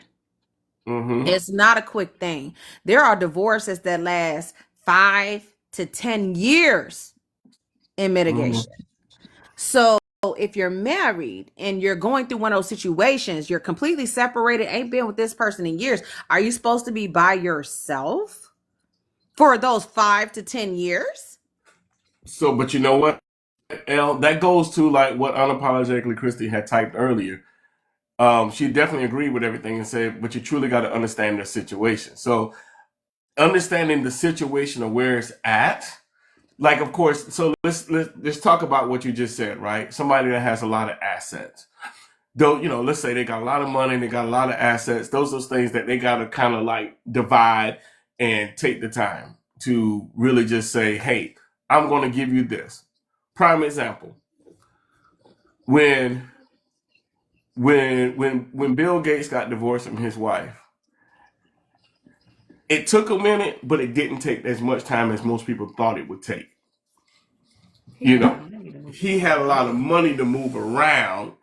Mm-hmm. it's not a quick thing. There are divorces that last 5 to 10 years. in mitigation. So if you're married and you're going through one of those situations, you're completely separated, ain't been with this person in years, are you supposed to be by yourself for those 5 to 10 years? So, but you know what, L, that goes to like what unapologetically Christy had typed earlier. She definitely agreed with everything and said, but you truly got to understand the situation. So, understanding the situation of where it's at, like, of course. So let's talk about what you just said, right? Somebody that has a lot of assets. Though, let's say they got a lot of money, they got a lot of assets. Those things that they got to kind of like divide and take the time to really just say, hey, I'm going to give you this. Prime example: when when Bill Gates got divorced from his wife, it took a minute, but it didn't take as much time as most people thought it would take. He had a lot of money to move around,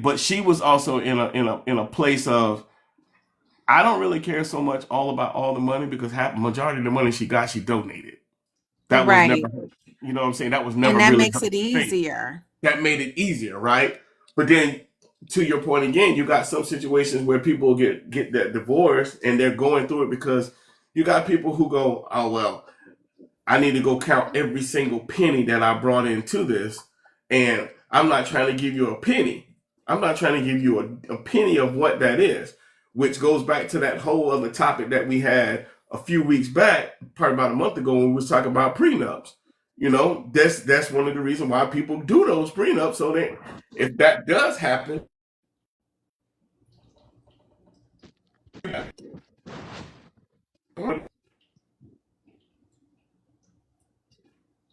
but she was also in a place of, I don't really care so much all about all the money, because majority of the money she got, she donated. That was Right. never her. You know what I'm saying? That was never And that really makes her it thing. easier. That made it easier, right? But then, to your point again, you got some situations where people get that divorce and they're going through it because you got people who go, oh well, I need to go count every single penny that I brought into this, and I'm not trying to give you a penny. I'm not trying to give you a penny of what that is, which goes back to that whole other topic that we had a few weeks back, probably about a month ago, when we was talking about prenups. That's one of the reasons why people do those prenups, so that if that does happen,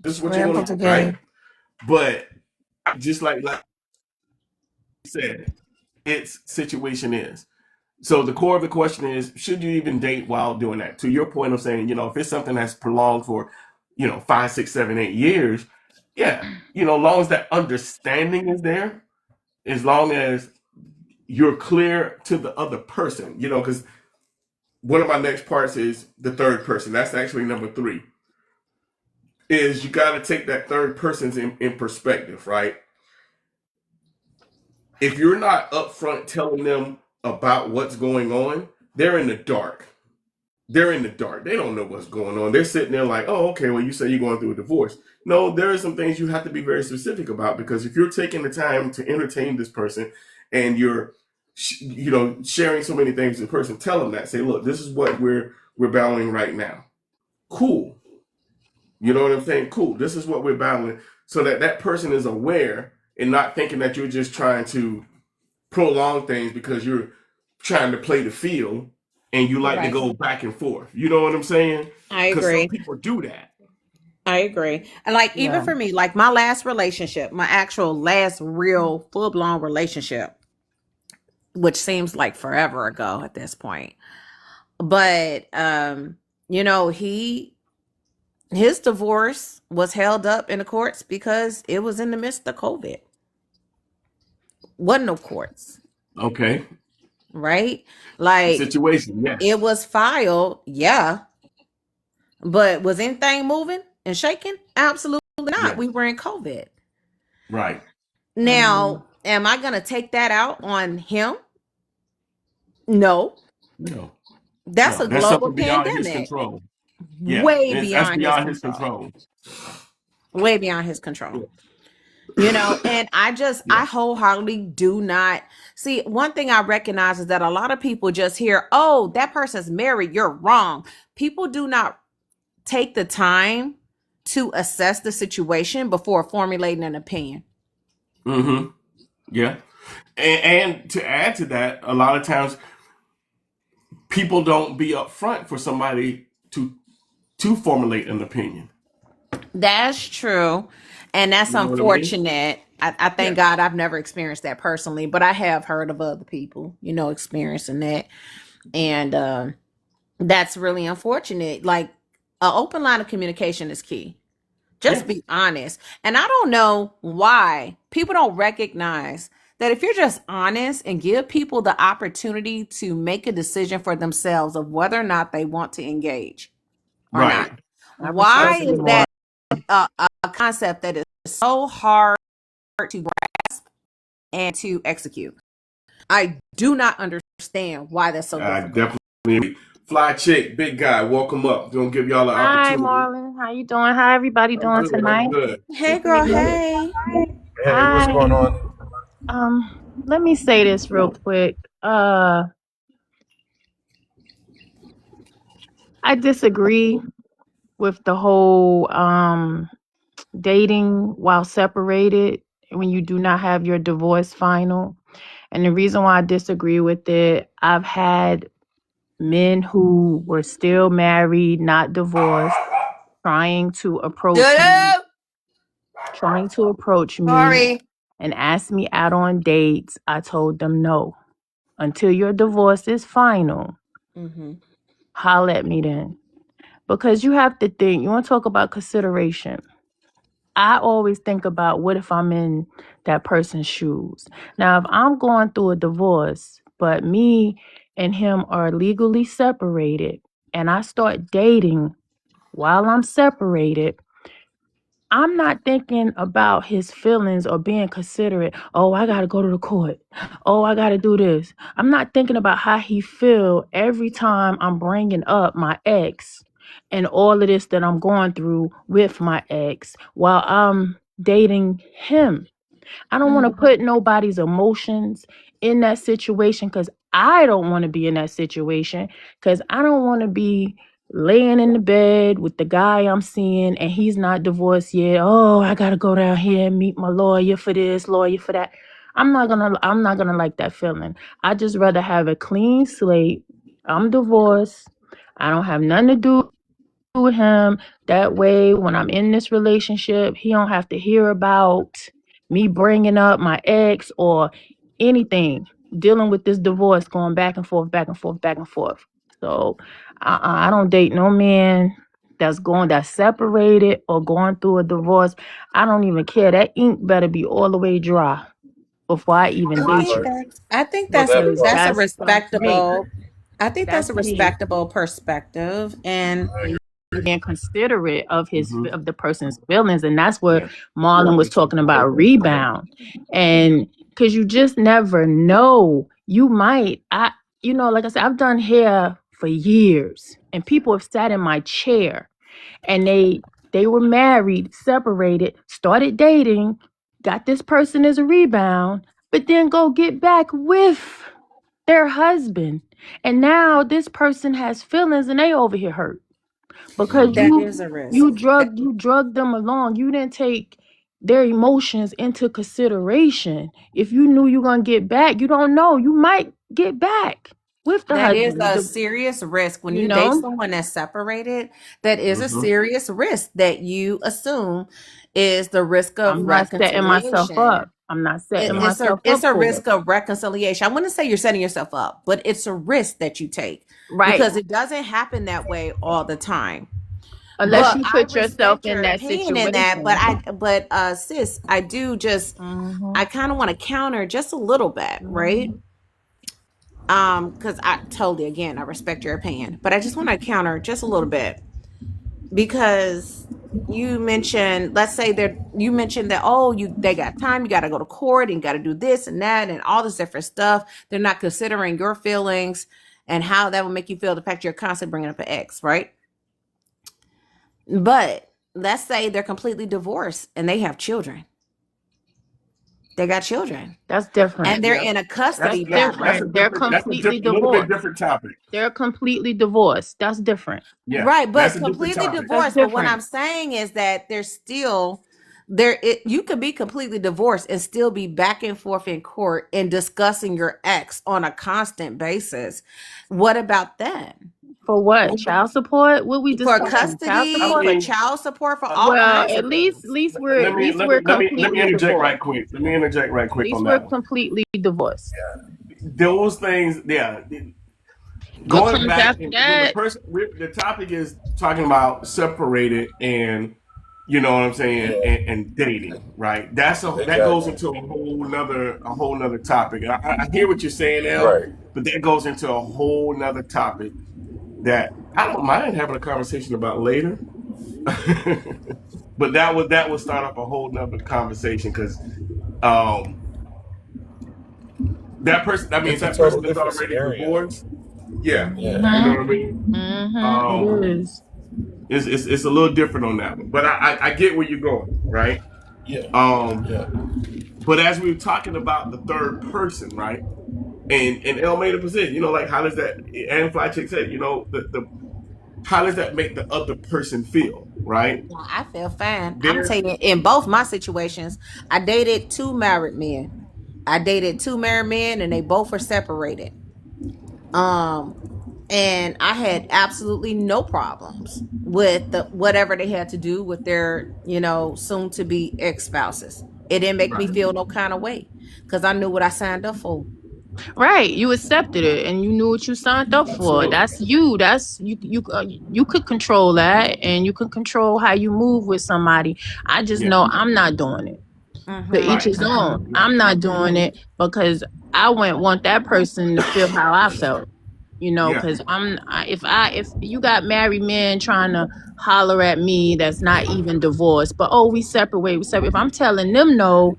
this is what What you're happened going to to do, right? Kenny? But just like you said, its situation is. So the core of the question is, should you even date while doing that? To your point of saying, if it's something that's prolonged for, 5, 6, 7, 8 years, yeah, long as that understanding is there, as long as you're clear to the other person, because one of my next parts is the third person. That's actually number 3. Is you got to take that third person's in perspective, right? If you're not upfront telling them about what's going on, they're in the dark. They're in the dark. They don't know what's going on. They're sitting there like, oh, okay, well, you say you're going through a divorce. No, there are some things you have to be very specific about, because if you're taking the time to entertain this person and you're, sharing so many things with the person, tell them that. Say, look, this is what we're battling right now. Cool. You know what I'm saying? Cool. This is what we're battling, so that that person is aware and not thinking that you're just trying to prolong things because you're trying to play the field and you like to Right. go back and forth. You know what I'm saying? I Because some agree. people do that. I agree. And like, even Yeah. for me, like my last relationship, my actual last real full blown relationship, which seems like forever ago at this point. But his divorce was held up in the courts because it was in the midst of COVID. Wasn't no courts, Okay. right? Like, Situation, it yes. was filed, yeah, but was anything moving and shaking? Absolutely not. Yes. We were in COVID. Right. Now, am I going to take that out on him? No. No. That's No. a That's global something beyond his pandemic. control. Yeah. Way That's beyond his beyond his control. control. Way beyond his control. And I Yeah. wholeheartedly do not see. One thing I recognize is that a lot of people just hear, oh, that person's married, you're wrong. People do not take the time to assess the situation before formulating an opinion. Mm-hmm. Yeah. And to add to that, a lot of times people don't be upfront for somebody to formulate an opinion. That's true. And that's You know what I mean? unfortunate. I thank Yeah. God I've never experienced that personally, but I have heard of other people, experiencing that. And that's really unfortunate. Like, an open line of communication is key. Just Yes. be honest. And I don't know why people don't recognize that if you're just honest and give people the opportunity to make a decision for themselves of whether or not they want to engage or not. Right. I wish I Why was is more that a concept that is so hard to grasp and to execute. I do not understand why that's so difficult. Definitely. Fly chick, big guy, welcome up. Gonna give y'all an Hi, opportunity. Marlon. How you doing? How everybody I'm doing good. I'm tonight? good. Hey, girl. Hey. Hey, what's Hi. going on? Let me say this real quick. I disagree with the whole dating while separated when you do not have your divorce final. And the reason why I disagree with it, I've had men who were still married, not divorced, trying to approach me, Doo-doo! Sorry. and ask me out on dates. I told them no. Until your divorce is final, Mm-hmm. holler at me then. Because you have to think, you want to talk about consideration. I always think about what if I'm in that person's shoes. Now, if I'm going through a divorce, but me and him are legally separated, and I start dating while I'm separated, I'm not thinking about his feelings or being considerate. Oh, I got to go to the court. Oh, I got to do this. I'm not thinking about how he feel every time I'm bringing up my ex and all of this that I'm going through with my ex while I'm dating him. I don't want to put nobody's emotions in that situation because I don't want to be in that situation because I don't want to be laying in the bed with the guy I'm seeing and he's not divorced yet. Oh, I gotta go down here and meet my lawyer for this, lawyer for that. I'm not gonna like that feeling. I just rather have a clean slate. I'm divorced. I don't have nothing to do with him. That way, when I'm in this relationship, he don't have to hear about me bringing up my ex or anything dealing with this divorce going back and forth, back and forth, back and forth. So I don't date no man that's separated or going through a divorce. I don't even care. That ink better be all the way dry before I even date you. I think Well, that Because that's a part. that's me. respectable. I think that's That's a me. respectable perspective, and Being considerate of Mm-hmm. of the person's feelings, and that's what Yeah. Marlon was talking about, rebound. And because you just never know, you might like I said, I've done hair for years and people have sat in my chair and they were married, separated, started dating, got this person as a rebound, but then go get back with their husband, and now this person has feelings and they over here hurt because that Mm-hmm. is a risk. you drugged them along. You didn't take their emotions into consideration. If you knew you're gonna get back, you don't know. You might get back with the That is husband. a serious risk when You you date know, someone that's separated. That is a Mm-hmm. serious risk that you assume is the risk of I'm not setting myself up. reconciliation. I'm not It, setting it's a myself it's up a for it. risk of reconciliation. I wouldn't say you're setting yourself up, but it's a risk that you take Right. because it doesn't happen that way all the time. Unless But you I put yourself respect in your that opinion in that. situation. Sis, I do just Hmm. I kind of want to counter just a little bit, right? Because I totally, again, I respect your opinion, but I just want to counter just a little bit because you mentioned, let's say that you mentioned that, oh, they got time, you got to go to court and you got to do this and that and all this different stuff. They're not considering your feelings and how that would make you feel, the fact you're constantly bringing up an ex, right? But let's say they're completely divorced and they have children. They got children That's different. and they're Yeah. in a That's custody different. battle. They're That's a completely little bit divorced. different topic. They're completely divorced. That's different. Yeah. Right, That's but a different completely topic. That's divorced. But what I'm different. saying is that there's still there you could be completely divorced and still be back and forth in court and discussing your ex on a constant basis. What about that? For what? Child support? What we For discussing? Child I custody, support? for mean, child support, for uh, all Well, kinds at of least things. at least we're let at me least let me we're let me completely interject right divorced. quick. Let me interject right At quick least on we're that one. completely divorced. Those things, yeah. What Going comes back after and when that? the topic is talking about separated and you know what I'm saying Yeah, and dating, right? That goes exactly. into a whole nother topic. I hear what you're saying, El, Right. but that goes into a whole nother topic that I don't mind having a conversation about later. but that would start up a whole nother conversation because um that person, I mean, if It's a that total person is different already scenario. divorced, yeah, you know Yeah. what I mean. It Um, is. it's a little different on that one, but I get where you're going, right? Yeah. Um, Yeah. but as we were talking about the third person, right? And El made a position, you know, like how does that? And Fly Chick said, you know, the how does that make the other person feel, right? Well, I feel fine. I'm There, taking in both my situations. I dated two married men. I dated two married men, and they both were separated. Um, and I had absolutely no problems with whatever they had to do with their, soon to be ex spouses. It didn't make me right? feel no kind of way because I knew what I signed up for. Right, you accepted it and you knew what you signed up for. Absolutely, That's you. That's you could control that, and you can control how you move with somebody. I just yeah, know I'm not doing it. To Mm-hmm. each right, his own. right, I'm not doing it because I wouldn't want that person to feel how I felt. yeah, Because if you got married men trying to holler at me that's not even divorced, but oh, we separate, we separate. If I'm telling them no,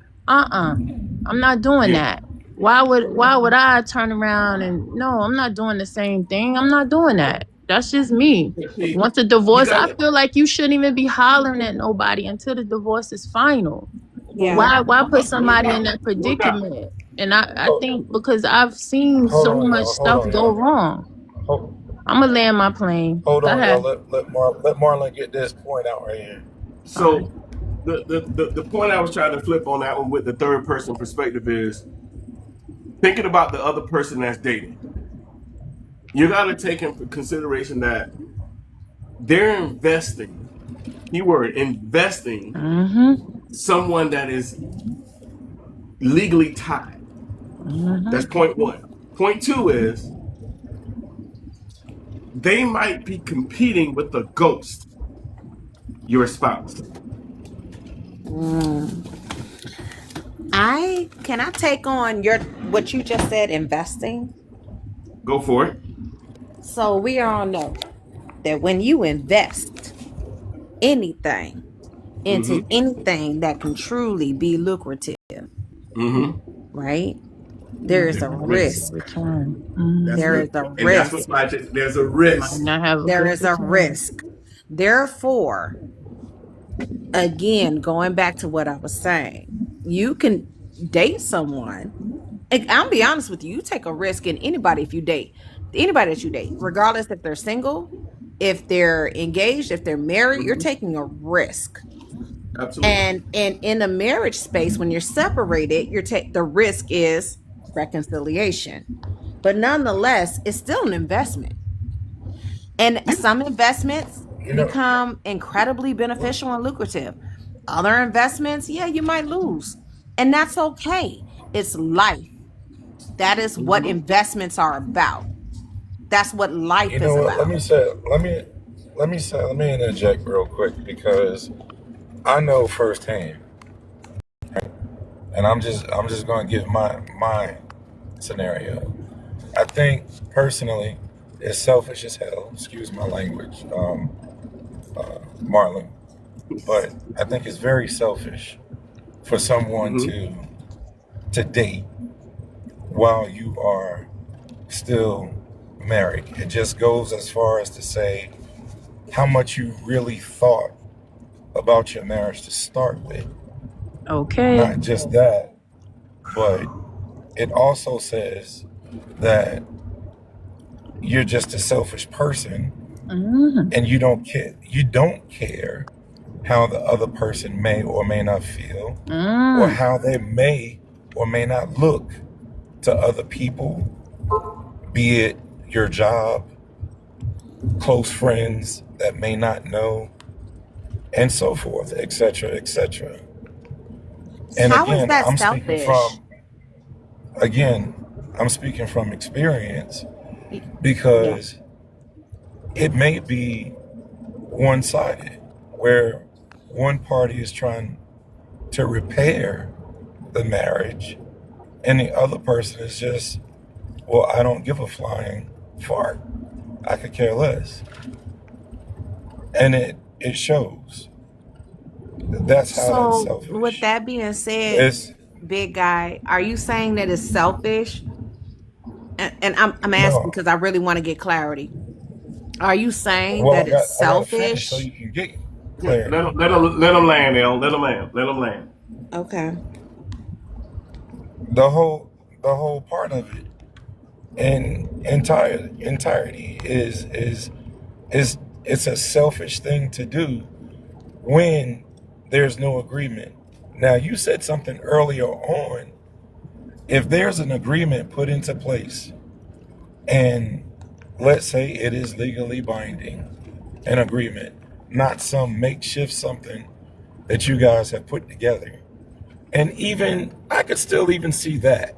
I'm not doing yeah. that. Why would I turn around and no, I'm not doing the same thing. I'm not doing that. That's just me. See, Once a you divorce, got I it. feel like you shouldn't even be hollering at nobody until the divorce is final. Yeah. Why put No somebody in doubt, that no doubt. predicament? And I Hold, think because I've seen hold so on, much y'all. Hold stuff on, go y'all. wrong. Hold, I'm gonna land my plane. hold Go on, y'all. ahead. Let Marlon get this point out right here. All right. So the point I was trying to flip on that one with the third person perspective is thinking about the other person that's dating. You got to take into consideration that they're investing. Keyword investing Mm-hmm. someone that is legally tied. Mm-hmm. That's point one. Point two is they might be competing with the ghost, your spouse. Mm. I take on what you just said, investing. Go for it. So we all know that when you invest anything into Mm-hmm. anything that can truly be lucrative, Mm-hmm. right? There is There's a a Risk risk. of risk. return. That's Mm-hmm. There right. is a And that's what risk. Fly Chick. There's a Might risk. not have a There good is a return. risk. Therefore, again, going back to what I was saying, you can date someone. I'll be honest with you, you take a risk in anybody if you date anybody that you date, regardless if they're single, if they're engaged, if they're married, you're Mm-hmm. taking a risk. Absolutely. And in a marriage space, when you're separated, the risk is reconciliation. But nonetheless, it's still an investment. And Yeah. some investments You know, become incredibly beneficial and lucrative. Other investments, yeah, you might lose. And that's okay. It's life. That is what Mm-hmm. investments are about. That's what you life know is what? about. Let me interject real quick because I know firsthand, and I'm just going to give my scenario. I think personally, it's selfish as hell. Excuse my language, Marlon, but I think it's very selfish for someone Mm-hmm. to date while you are still married. It just goes as far as to say how much you really thought about your marriage to start with. Okay. Not just that, but it also says that you're just a selfish person Mm-hmm. and you don't care how the other person may or may not feel or Mm. how they may or may not look to other people, be it your job, close friends that may not know, and so forth, etc., etc. And How is that selfish? again, I'm speaking from experience Yeah. because it may be one-sided, where one party is trying to repair the marriage, and the other person is just, well, I don't give a flying fart. I could care less, and it shows. That's how that's So with selfish. that being said, It's big guy, are you saying that it's selfish? And I'm asking no. because I really want to get clarity. Are you saying Well, that it's I got to finish so selfish? you can get Yeah, clarity. let them land, El. Let them land. Let them land. Okay. The whole part of it in entirety is it's a selfish thing to do when there's no agreement. Now, you said something earlier on. If there's an agreement put into place, and let's say it is legally binding, an agreement, not some makeshift something that you guys have put together. And even I could still even see that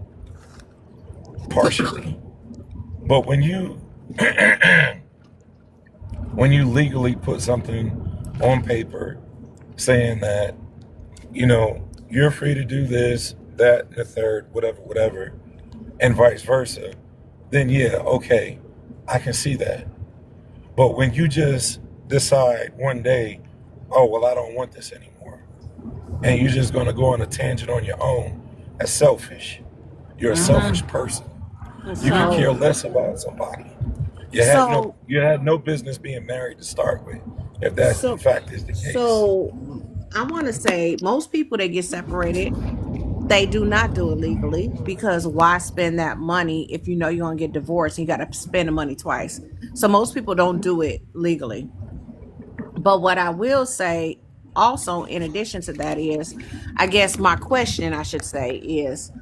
partially. But when you legally put something on paper saying that, you're free to do this, that, and the third, whatever, and vice versa, then yeah, okay, I can see that. But when you just decide one day, oh, well, I don't want this anymore, and you're just going to go on a tangent on your own, that's selfish. You're a selfish person. You could care So less about somebody. so You had no business being married to start with, if that in so fact is the case. so I want to say most people that get separated, they do not do it legally because why spend that money if you know you're gonna get divorced and you got to spend the money twice. So most people don't do it legally. But what I will say also, in addition to that, is I guess my question, I should say, is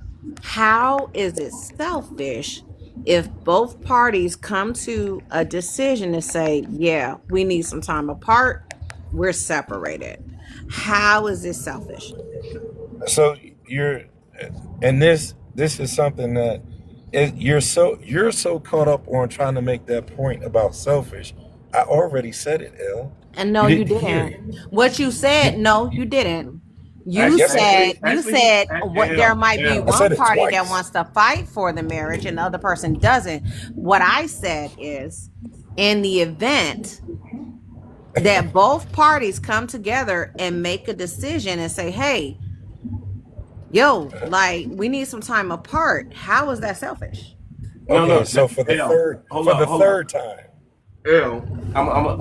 how is it selfish if both parties come to a decision to say, yeah, we need some time apart, we're separated? How is this selfish? So you're, and this is something that you're so caught up on trying to make that point about selfish. I already said it, L. And You no, you didn't hear didn't. it. What you said, You, no, you you didn't. You yes, I did. said you said what there might be I one said it party that twice. wants to fight for the marriage and the other person doesn't. What I said is in the event that both parties come together and make a decision and say, "Hey, yo, like we need some time apart." How is that selfish? No, Okay, no, so L. for the Hold up. third time. L.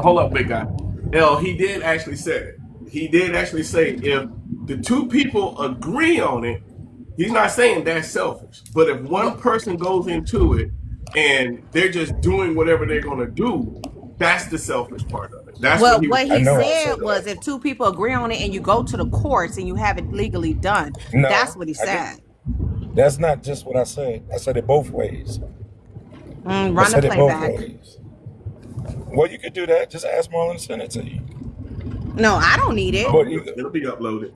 Hold up, big guy. L. He did actually say it. He did actually say if the two people agree on it, he's not saying that's selfish. But if one person goes into it and they're just doing whatever they're going to do, that's the selfish part of it. That's what Well, he was what I he getting know at. I said said was that. if two people agree on it and you go to the courts and you have it legally done. That's No, what he I said. didn't. That's not just what I said. I said it both ways. I Run the said it both playback. ways. Well, you could do that. Just ask Marlon to send it to you. No, I don't need it. Oh, But either, it'll be uploaded.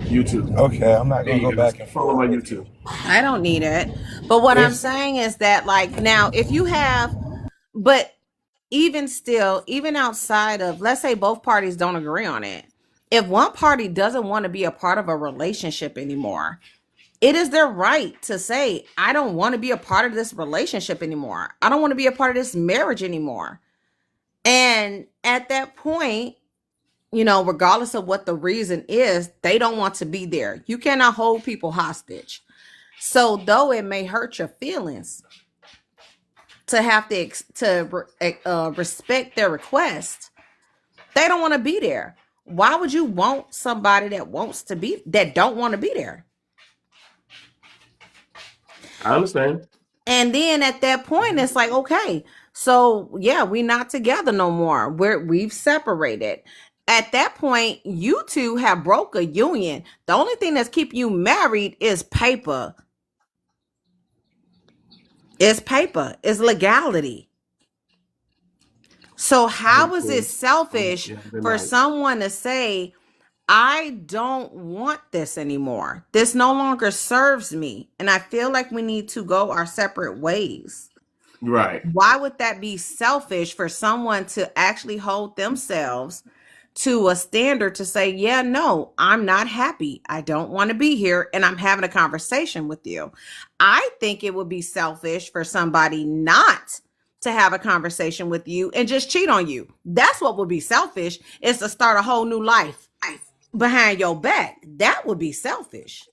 YouTube. okay, I'm not There gonna you go go. back and Follow forth my with you. YouTube. I don't need it. But what I'm It's saying is that, like, now, if you have, but even still, even outside of, let's say both parties don't agree on it, if one party doesn't want to be a part of a relationship anymore, it is their right to say, I don't want to be a part of this relationship anymore. I don't want to be a part of this marriage anymore. And at that point, regardless of what the reason is, they don't want to be there. You cannot hold people hostage. So, though it may hurt your feelings to have to respect their request, they don't want to be there. Why would you want somebody that don't want to be there? I understand. And then at that point, it's like, okay, so yeah, we're not together no more. We've separated. At that point, you two have broke a union. The only thing that's keeping you married is paper. It's paper. It's legality. So how is it selfish Yeah, good for night. someone to say, I don't want this anymore. This no longer serves me. And I feel like we need to go our separate ways. Right. Why would that be selfish for someone to actually hold themselves to a standard to say, yeah, no, I'm not happy. I don't want to be here. And I'm having a conversation with you. I think it would be selfish for somebody not to have a conversation with you and just cheat on you. That's what would be selfish, is to start a whole new life. behind your back. That would be selfish.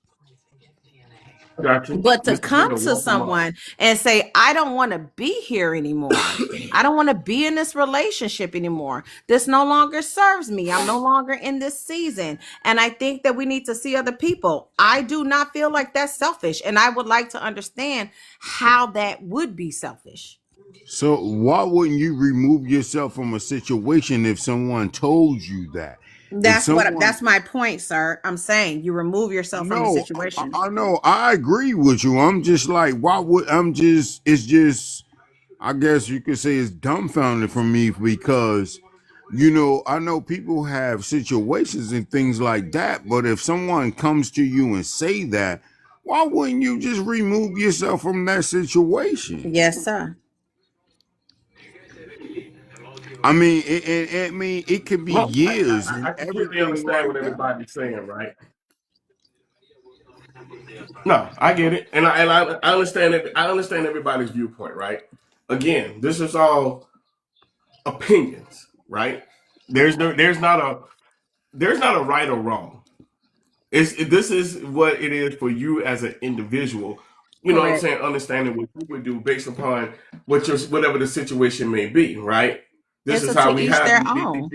Got you. But to Mr. come Bigger, to welcome up. someone and say, I don't want to be here anymore. I don't want to be in this relationship anymore. This no longer serves me. I'm no longer in this season. And I think that we need to see other people. I do not feel like that's selfish. And I would like to understand how that would be selfish. So why wouldn't you remove yourself from a situation if someone told you that? If someone That's my point, sir. I'm saying you remove yourself from the No, situation. I know, I agree with you. I'm just like, why would it's just I guess you could say it's dumbfounded for me because I know people have situations and things like that, but if someone comes to you and say that, why wouldn't you just remove yourself from that situation? Yes, sir. I mean, it could be Well, years and I completely everything understand like what that. everybody's saying, right? No, I get it, and I understand it. I understand everybody's viewpoint, right? Again, this is all opinions, right? There's no, there's not a right or wrong. This is what it is for you as an individual. You know what I'm Correct. saying? Understanding what you would do based upon whatever the situation may be, right? This It's is a how to we each have their own.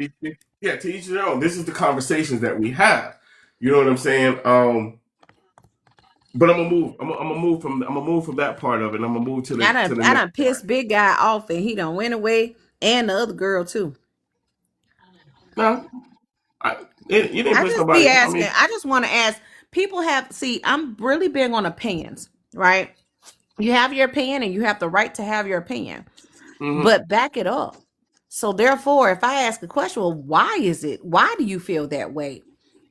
yeah, to each their own. This is the conversations that we have. You know what I'm saying? But I'm gonna move from that part of it. And I'm gonna move to the I next done part. pissed big guy off and he done went away and the other girl too. No, you didn't I push just be nobody. I asking. mean, I just want to ask people I'm really big on opinions, right? You have your opinion and you have the right to have your opinion, mhm. but back it up. So therefore, if I ask a question, well, why is it? Why do you feel that way?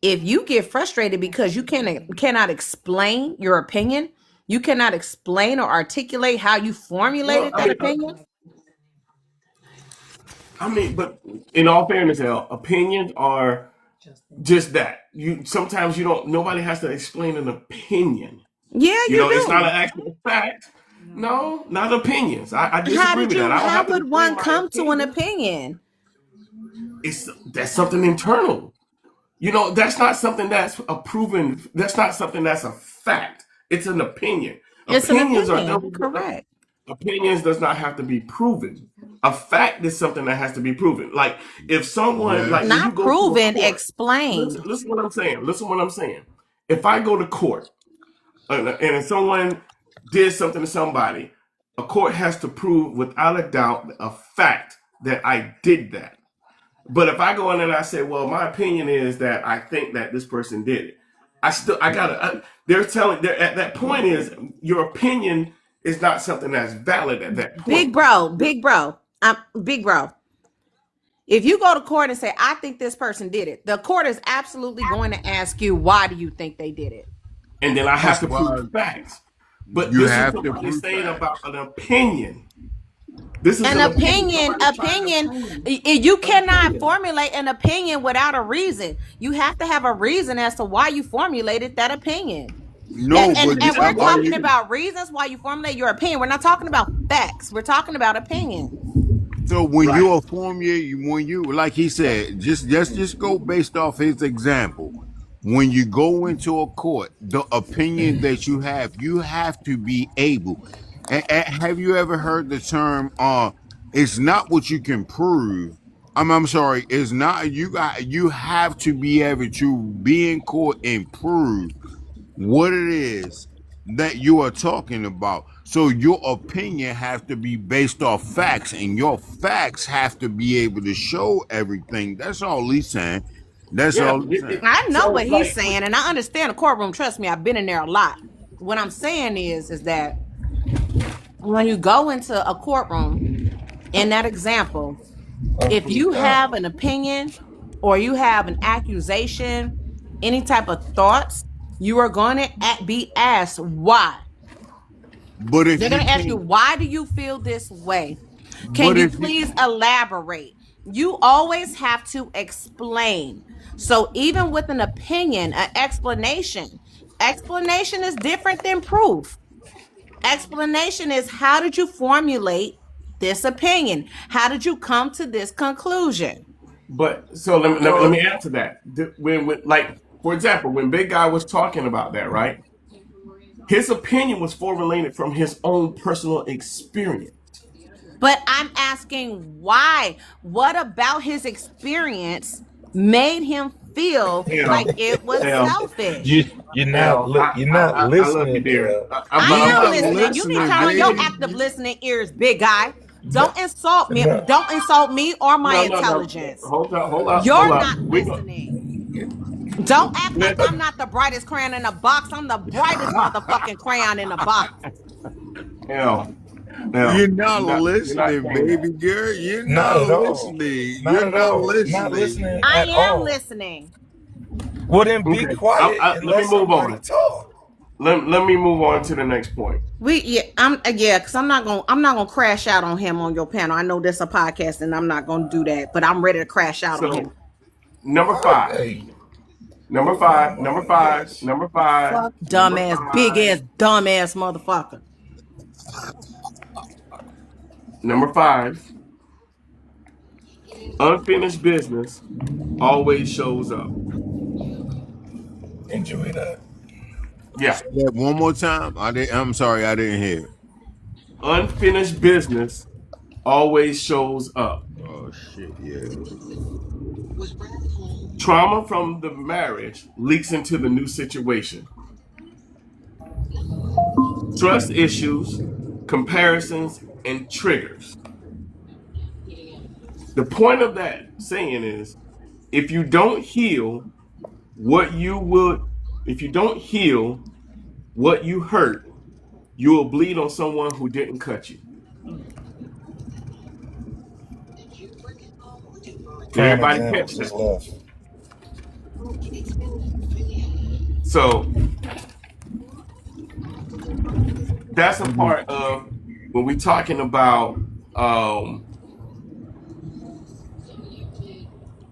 If you get frustrated because you cannot explain your opinion, you cannot explain or articulate how you Well, formulated that opinion. but in all fairness, opinions are just that. You sometimes you don't. Nobody has to explain an opinion. Yeah, You you know, it's not do. an actual fact. No, not opinions. I disagree with that. I don't How have to would explain one my come to an opinion. opinion? It's That's something internal. You know, that's not something that's a proven. That's not something that's a fact. It's an opinion. It's an Opinions are opinion, correct. opinions does not have to be proven. A fact is something that has to be proven. Like if someone, like when Yes. you Not go to a proven, court, explained. listen what I'm saying. Listen what I'm saying. If I go to court and if someone did something to somebody, a court has to prove without a doubt a fact that I did that. But if I go in and I say, well, my opinion is that I think that this person did it, I gotta, they're at that point is your opinion is not something that's valid at that point. Big bro. If you go to court and say, I think this person did it, the court is absolutely going to ask you, why do you think they did it? And then I have That's to prove why facts. But you this is have to somebody prove saying about facts. an opinion. This is An an opinion. opinion, Somebody trying to prove you an cannot opinion. formulate an opinion without a reason. You have to have a reason as to why you formulated that opinion. No, but And we're Are talking you? about reasons why you formulate your opinion. We're not talking about facts. We're talking about opinions. so when Right. you're a formula, when you like he said, just go based off his example. When you go into a court, the opinion that you have to be able. Have you ever heard the term? It's not what you can prove. I'm sorry. It's not you have to be able to be in court and prove what it is that you are talking about. So your opinion has to be based off facts, and your facts have to be able to show everything. That's all he's saying. That's Yeah. all he's saying. I know So what he's like, saying, and I understand the courtroom. Trust me, I've been in there a lot. What I'm saying is that when you go into a courtroom, in that example, if you have an opinion or you have an accusation, any type of thoughts, you are going to be asked why. But if They're you going to ask you, can't, why do you feel this way? Can but you if you, please elaborate? You always have to explain. So even with an opinion, an explanation is different than proof. Explanation is, how did you formulate this opinion? How did you come to this conclusion? But so let me answer that. When like for example, when Big Guy was talking about that, right? His opinion was formulated from his own personal experience. But I'm asking why? What about his experience made him feel like it was selfish? You're not I love you, listening, dear. L. I am Not listening. You need to listening, turn on your baby. active listening ears, big guy. Don't insult me. No, Don't insult me or my No. intelligence. Hold up. You're Hold up. not We go. listening. Don't act like Listen. I'm not the brightest crayon in the box. I'm the brightest motherfucking crayon in the box. Now, You're not you're not listening, saying that. baby girl. You're not not at all. listening. Not You're at not all. Not listening. listening I at am all. listening. Well, then be Okay. quiet and Let let me move somebody on. talk. Let me move on to the next point. Because I'm not gonna crash out on him on your panel. I know this is a podcast and I'm not gonna do that, but I'm ready to crash out on him. So number five. Hey, Number go for five. it, Number Mom. five. Yes. Number five. Fuck Number dumbass, big five. ass, dumbass motherfucker. Number five. Unfinished business always shows up. Enjoy that. Yeah. Say that one more time. I'm sorry, I didn't hear. Unfinished business always shows up. Oh shit, yeah. Trauma from the marriage leaks into the new situation. Trust issues, comparisons, and triggers. The point of that saying is if you don't heal what if you don't heal what you hurt, you will bleed on someone who didn't cut you. Prime Everybody example catch just that. left. So that's a part of when we're talking about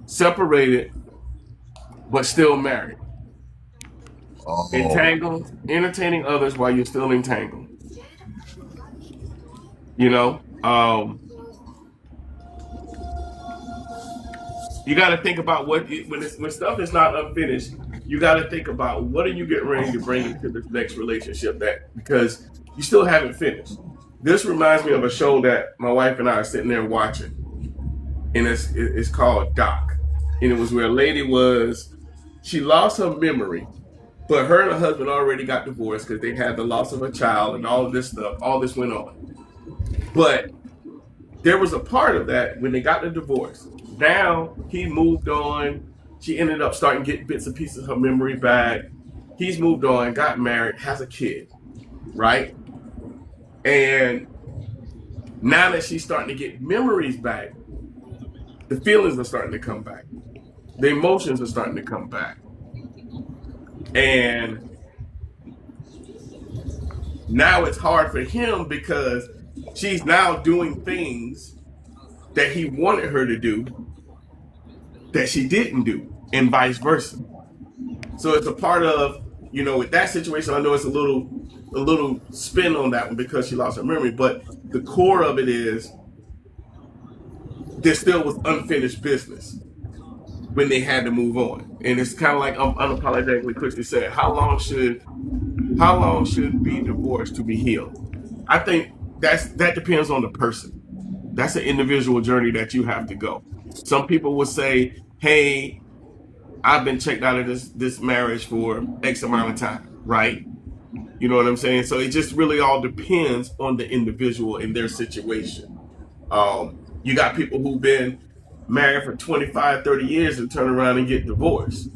separated but still married. Oh, Entangled, entertaining others while you're still entangled. You know, you got to think about when stuff is not unfinished. You got to think about what are you getting ready to bring into this next relationship because you still haven't finished. This reminds me of a show that my wife and I are sitting there watching, and it's called Doc, and it was where a lady she lost her memory, but her and her husband already got divorced because they had the loss of a child and all of this stuff. All this went on, but there was a part of that when they got the divorce. Now he moved on. She ended up starting to get bits and pieces of her memory back. He's moved on, got married, has a kid, right? And now that she's starting to get memories back, the feelings are starting to come back. The emotions are starting to come back. And now it's hard for him because she's now doing things that he wanted her to do that she didn't do, and vice versa. So it's a part of, with that situation, I know it's a little spin on that one because she lost her memory, but the core of it is there still was unfinished business when they had to move on. And it's kind of like unapologetically Christy said, how long should be divorced to be healed? I think that depends on the person. That's an individual journey that you have to go. Some people will say, hey, I've been checked out of this marriage for X amount of time, right? You know what I'm saying? So it just really all depends on the individual and their situation. You got people who've been married for 25, 30 years and turn around and get divorced.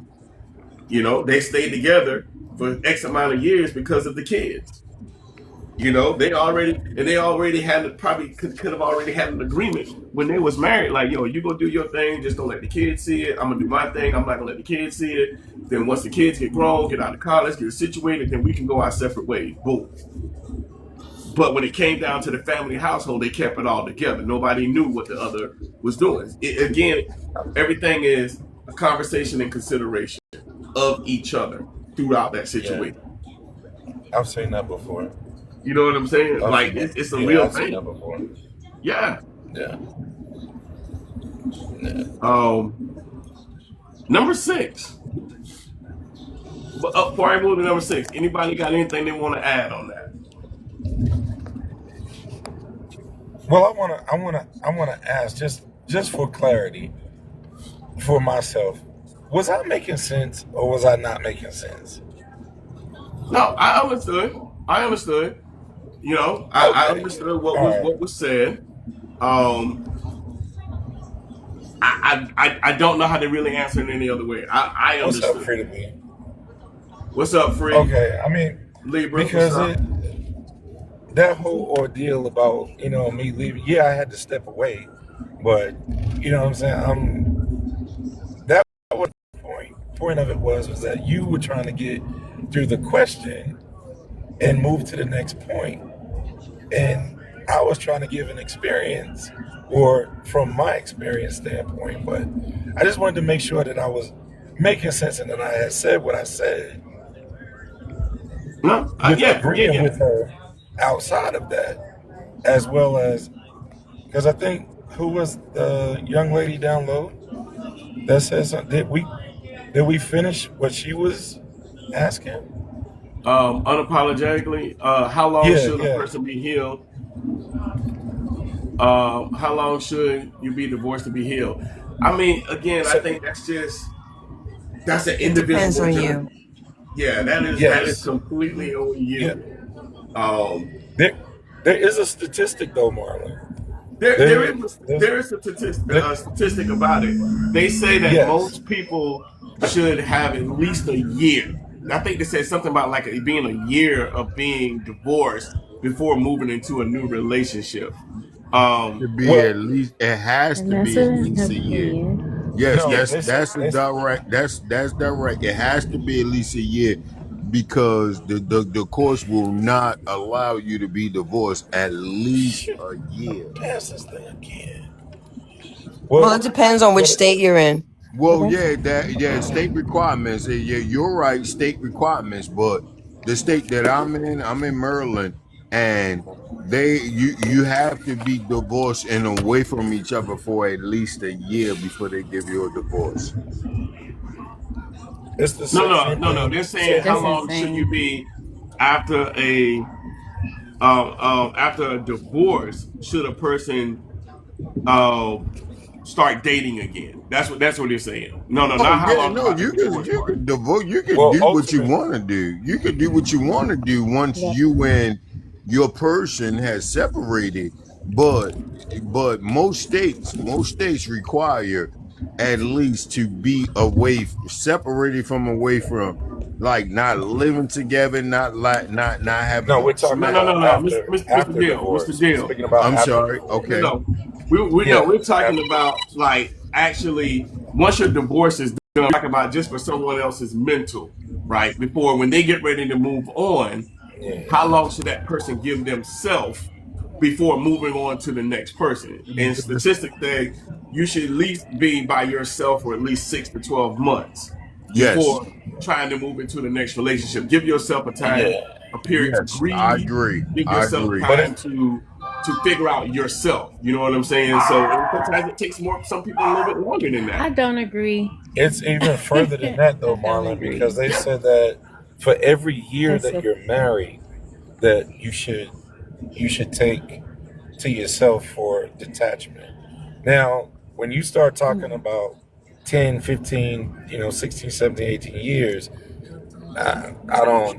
They stayed together for X amount of years because of the kids. They already had probably could have already had an agreement when they was married. Like, you gonna do your thing, just don't let the kids see it. I'm gonna do my thing. I'm not gonna let the kids see it. Then once the kids get grown, get out of college, get situated, then we can go our separate ways. Boom. But when it came down to the family household, they kept it all together. Nobody knew what the other was doing. Again, everything is a conversation and consideration of each other throughout that situation. Yeah. I've seen that before. You know what I'm saying? Like it's a real I've thing. seen that before. Yeah. Yeah. Number 6. But before I move to number 6, anybody got anything they want to add on that? Well, I wanna ask just for clarity for myself. Was I making sense or was I not making sense? No, I understood. I understood. You know, I Okay. understood All right. what was said. Um, I don't know how to really answer it any other way. I What's up, understood. Free to Be? What's up, Free? Okay. I mean, Libra, what's because up? that whole ordeal about me leaving. Yeah, I had to step away, but you know what I'm saying. That was the point. Point of it was that you were trying to get through the question and move to the next point, and I was trying to give an experience or from my experience standpoint. But I just wanted to make sure that I was making sense and that I had said what I said No, with yeah, yeah, agreeing yeah. with her outside of that, as well as because I think who was the young lady down low that said something? Did we finish what she was asking? Unapologetically, how long Yeah, should a yeah. person be healed? How long should you be divorced to be healed? I mean, again, I So think that's an It depends individual on journey. you. Yeah, that is yes, completely on yeah. you. Um, There there is a statistic though, Marlon. there, there There is there's there is there, a statistic about it. They say that yes. most people should have at least a year. I think they said something about like it being a year of being divorced before moving into a new relationship. Um, To be at Well, least, it has And to that's be at an least a year. opinion. Yes, no, that's they say that's a direct. That's direct. It has to be at least a year because the course will not allow you to be divorced at least shoot, a year. pass this thing again. Well, What it depends on which what state you're in. Well, Okay. yeah, state requirements. Yeah, you're right, state requirements. But the state that I'm in Maryland, and you have to be divorced and away from each other for at least a year before they give you a divorce. it's the no, no, same no, no. thing. They're saying Same how That's thing. long should you insane. be after after a divorce? Should a person uh, start dating again? That's what they're saying. No, no, Oh not how yeah, long no, about the divorce you part. could divorce, you could Well, do what you ultimately, want to do. You could do what you want to do once Yeah. you and your person has separated. But most states require at least to be separated from away from, like not living together, not having no, a we're talking No, no, no, about no, Mr. after Gill, Mr. divorce. We're Gill. speaking about I'm after sorry. divorce. Okay. No, we no, Yeah, we're talking after. about like actually once your divorce is done, talking about just for someone else's mental, right? Before when they get ready to move on, how Yeah. long should that person give themselves before moving on to the next person? And statistics say you should at least be by yourself for at least 6 to 12 months Yes. before trying to move into the next relationship. Give yourself Yeah. a period to Yes. I grieve. agree. Give I yourself agree. But time to figure out yourself. You know what I'm saying? So and sometimes it takes more. Some people a little bit longer than I that. don't agree. it's even further than that, I though, don't Marlon, because agree. they said that for every year It's that a you're married, that you should take to yourself for detachment. Now, when you start talking mm, about 10, 15, 16, 17, 18 years,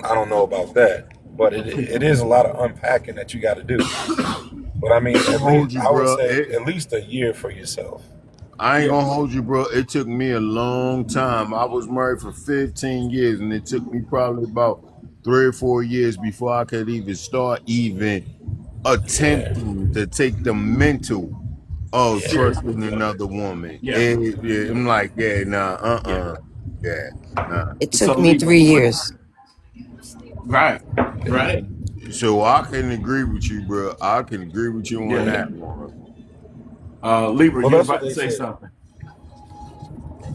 I don't know about that. But it is a lot of unpacking that you got to do. But I mean, at least Hold you, I would bro. say at least a year for yourself. I ain't Yeah. gonna hold you, bro. It took me a long time. I was married for 15 years, and it took me probably about 3 or 4 years before I could even start even Yeah, attempting to take the mental of yeah. Seriously. trusting another woman. Yeah. Yeah, I'm like, yeah, nah, Yeah. yeah, nah. It So took me Libra, 3 years. right, right. So I can agree with you, bro. I can agree with you on Yeah. that one. Libra, Well, you were that's what about to they say said. something.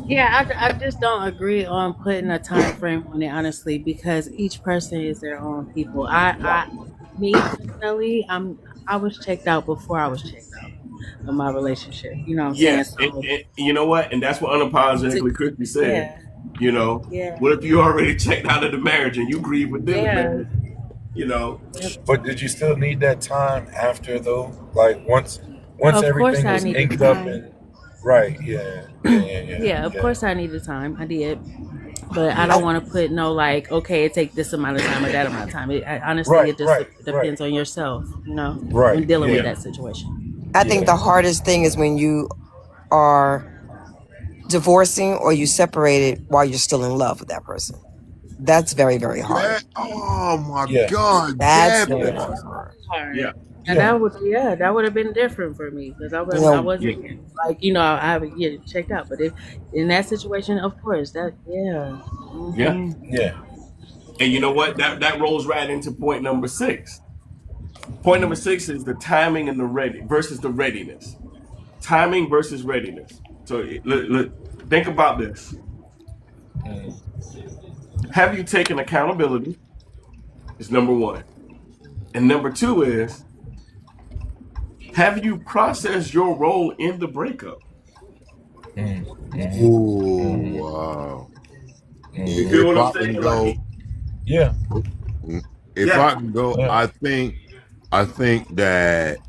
Yeah, I just don't agree on putting a time frame on it, honestly, because each person is their own people. Me personally, I was checked out before I was checked out. of my relationship. You know what I'm saying? Yes, So, and you know what? And that's what unapologetically Christy said. yeah, You know, yeah, what if you already checked out of the marriage and you grieve within the yeah. marriage? You know, But did you still need that time after though? Like once Of course, everything I was needed inked up time. and right, yeah, yeah, yeah, yeah, Yeah, of yeah. course, I needed time. I did, but I don't I, want to put no like, okay, it take this amount of time or that amount of time. Honestly, right, it just right, right, depends on yourself, when right. dealing with Yeah, yeah, that situation. I think yeah. the hardest thing is when you are divorcing or you separated while you're still in love with that person. That's very, very hard. That, oh my Yeah, God, That's that very, yeah, very part. hard. yeah, Hard. And yeah. that would have been different for me because You I know, yeah, wasn't like I would get checked out. But if in that situation, of course, that yeah. yeah. Hmm. Yeah. And you know what? That rolls right into point number six. Point number six is the timing and the ready versus the readiness. Timing versus readiness. So think about this. Mm, Have you taken accountability? Is number one. And number two is, have you processed your role in the breakup? mm, Oh mm, wow. You mm. feel If what I'm I can saying? go, Like, Yeah, if yeah, I can go, yeah. I think that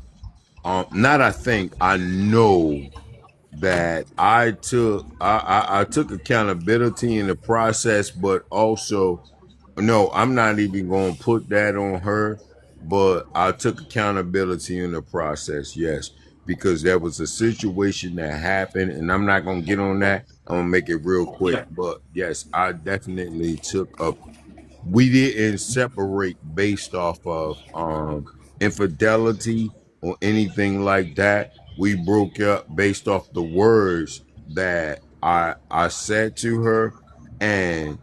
not I think I know that I took accountability in the process, but also no, I'm not even going to put that on her, but I took accountability in the process, yes, because there was a situation that happened, and I'm not going to get on that. I'm going to make it real quick, yeah, but yes, I definitely took a we didn't separate based off of infidelity or anything like that. We broke up based off the words that I said to her, and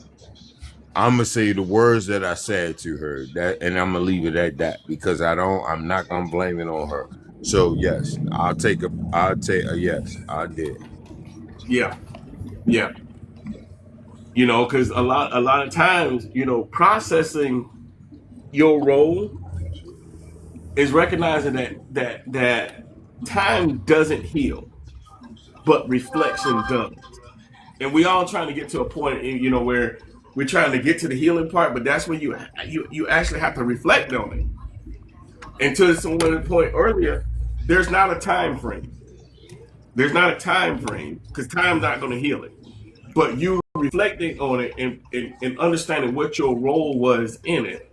I'm gonna say the words that I said to her, that, and I'm gonna leave it at that because I'm not gonna blame it on her. So yes, I'll take a yes, I did. yeah, yeah. Because a lot of times, processing your role is recognizing that time doesn't heal, but reflection does. And we all trying to get to a point, where we're trying to get to the healing part, but that's when you actually have to reflect on it. And to someone's point earlier, there's not a time frame. There's not a time frame because time's not going to heal it. But you reflecting on it and understanding what your role was in it.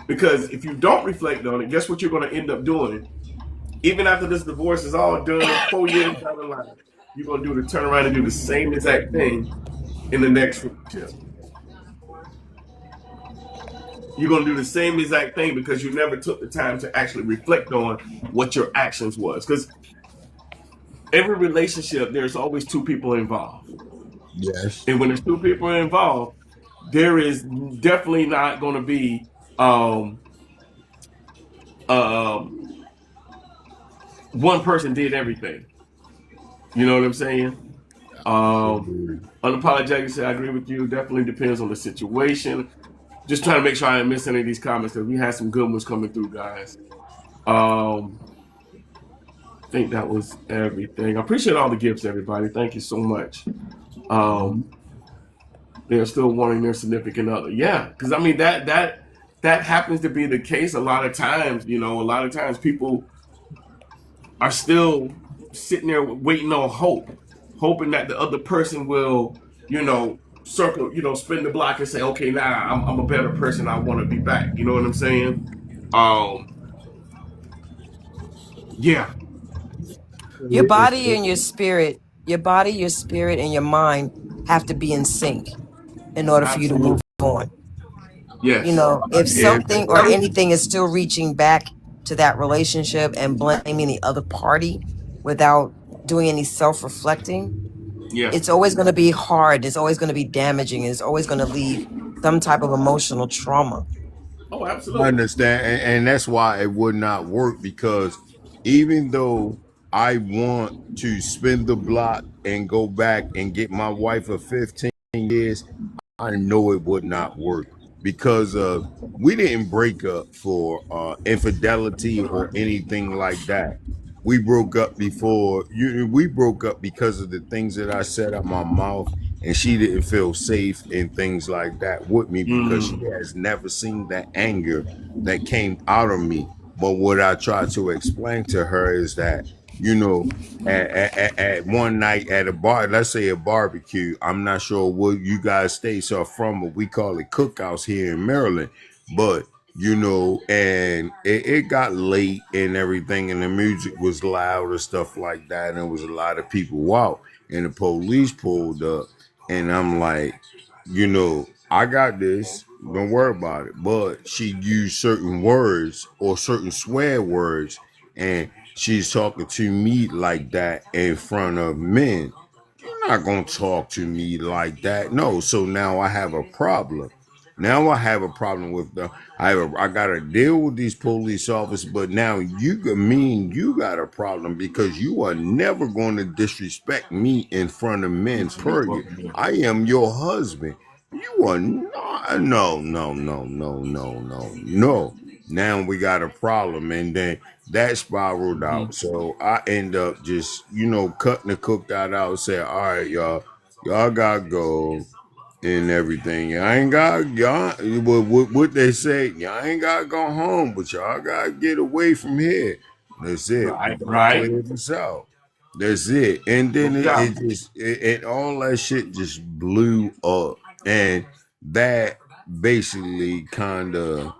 Because if you don't reflect on it, guess what you're going to end up doing? Even after this divorce is all done, 4 years down the line, you're going to turn around and do the same exact thing in the next relationship. You're going to do the same exact thing because you never took the time to actually reflect on what your actions was. Because every relationship, there's always two people involved. Yes. And when there's two people involved, there is definitely not going to be um, um, one person did everything. You know what I'm saying? Um, Unapologetic said, I agree with you. Definitely depends on the situation. Just trying to make sure I didn't miss any of these comments because we had some good ones coming through, guys. I think that was everything. I appreciate all the gifts, everybody. Thank you so much. Um, they're still wanting their significant other. Yeah, because I mean that happens to be the case a lot of times. A lot of times people are still sitting there waiting on hope, hoping that the other person will, circle, spin the block and say, okay, now I'm a better person. I want to be back. You know what I'm saying? Um, yeah, your body and your spirit and your mind have to be in sync in order for you to move absolutely. on. Yes. If And something or anything is still reaching back to that relationship and blaming the other party without doing any self-reflecting, yeah. it's always going to be hard. It's always going to be damaging. It's always going to leave some type of emotional trauma. Oh, I absolutely. understand, and that's why it would not work because even though I want to spin the block and go back and get my wife of 15 years, I know it would not work because we didn't break up for infidelity or anything like that. we broke up before you. We broke up because of the things that I said out my mouth, and she didn't feel safe and things like that with me because she Mm. has never seen that anger that came out of me. But what I try to explain to her is that, you know, at one night at a bar, let's say a barbecue, I'm not sure what you guys states are from, but we call it cookouts here in Maryland. But you know, and it got late and everything, and the music was loud and stuff like that, and there was a lot of people out, and the police pulled up, and I'm like, you know, I got this, don't worry about it. But she used certain words or certain swear words, and she's talking to me like that in front of men. You're not gonna talk to me like that. No, so now I have a problem. Now I have a problem with the. I gotta deal with these police officers, but now you got a problem because you are never going to disrespect me in front of men. Period. I am your husband. You are not. No, no, no, no, no, no, no. Now we got a problem, and then that spiraled out. So I end up just, cutting the cookout out and saying, all right, y'all gotta go and everything. Y'all ain't got y'all what they say, y'all ain't gotta go home, but y'all gotta get away from here. That's it. We Right, gotta right. clear this out. That's it. And No then doubt. it all that shit just blew up. And that basically kind of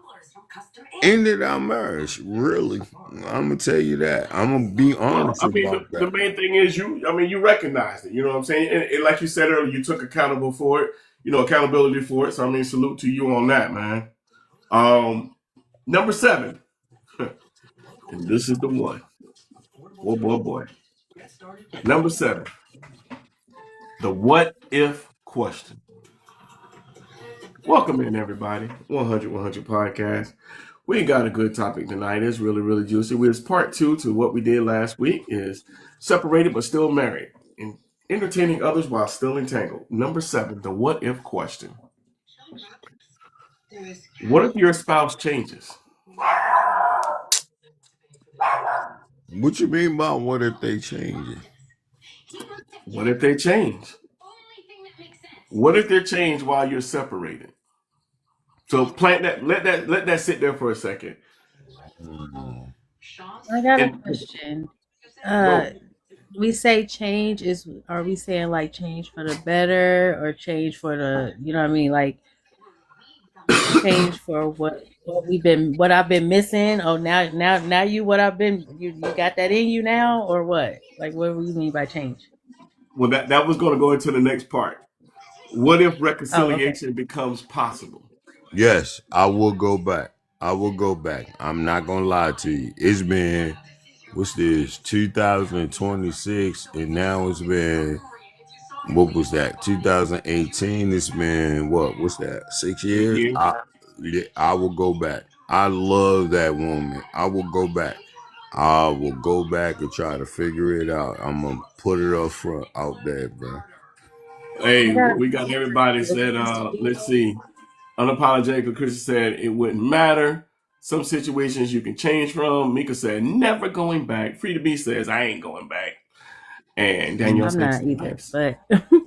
ended our marriage. Really, I'm gonna tell you that. I'm gonna be Well, honest I mean, about the that. main thing is you recognized it. You know what I'm saying? And like you said earlier, you took accountable for it. Accountability for it. So I mean, salute to you on that, man. Number 7, and this is the one. Boy, boy, boy. Number 7, the what if question. Welcome in, everybody. 100 podcast. We got a good topic tonight. It's really, really juicy. It's part 2 to what we did last week is separated but still married and entertaining others while still entangled. Number 7, the what if question. What if your spouse changes? What you mean by what if they change it? What if they change? What if they change while you're separated? So plant that, let that sit there for a second. Mm. I got a And question. go. We say change is, are we saying like change for the better or change for the, you know what I mean? Like change for what I've been missing. Oh, now you, what I've been, you got that in you now or what? Like, what do you mean by change? Well, that was going to go into the next part. What if Oh, okay. reconciliation becomes possible? Yes, I will go back. I will go back. I'm not gonna lie to you. It's been what's this 2026, and now it's been what was that 2018? It's been What's that 8 6 years? years. I will go back. I love that woman. I will go back. I will go back and try to figure it out. I'm gonna put it up front out there, bro. Hey, I got we got everybody said, let's see. Unapologetically, Chris said it wouldn't matter. Some situations you can change from. Mika said, never going back. Free to be says, I ain't going back. And Danielle I'm says, not either, nice. but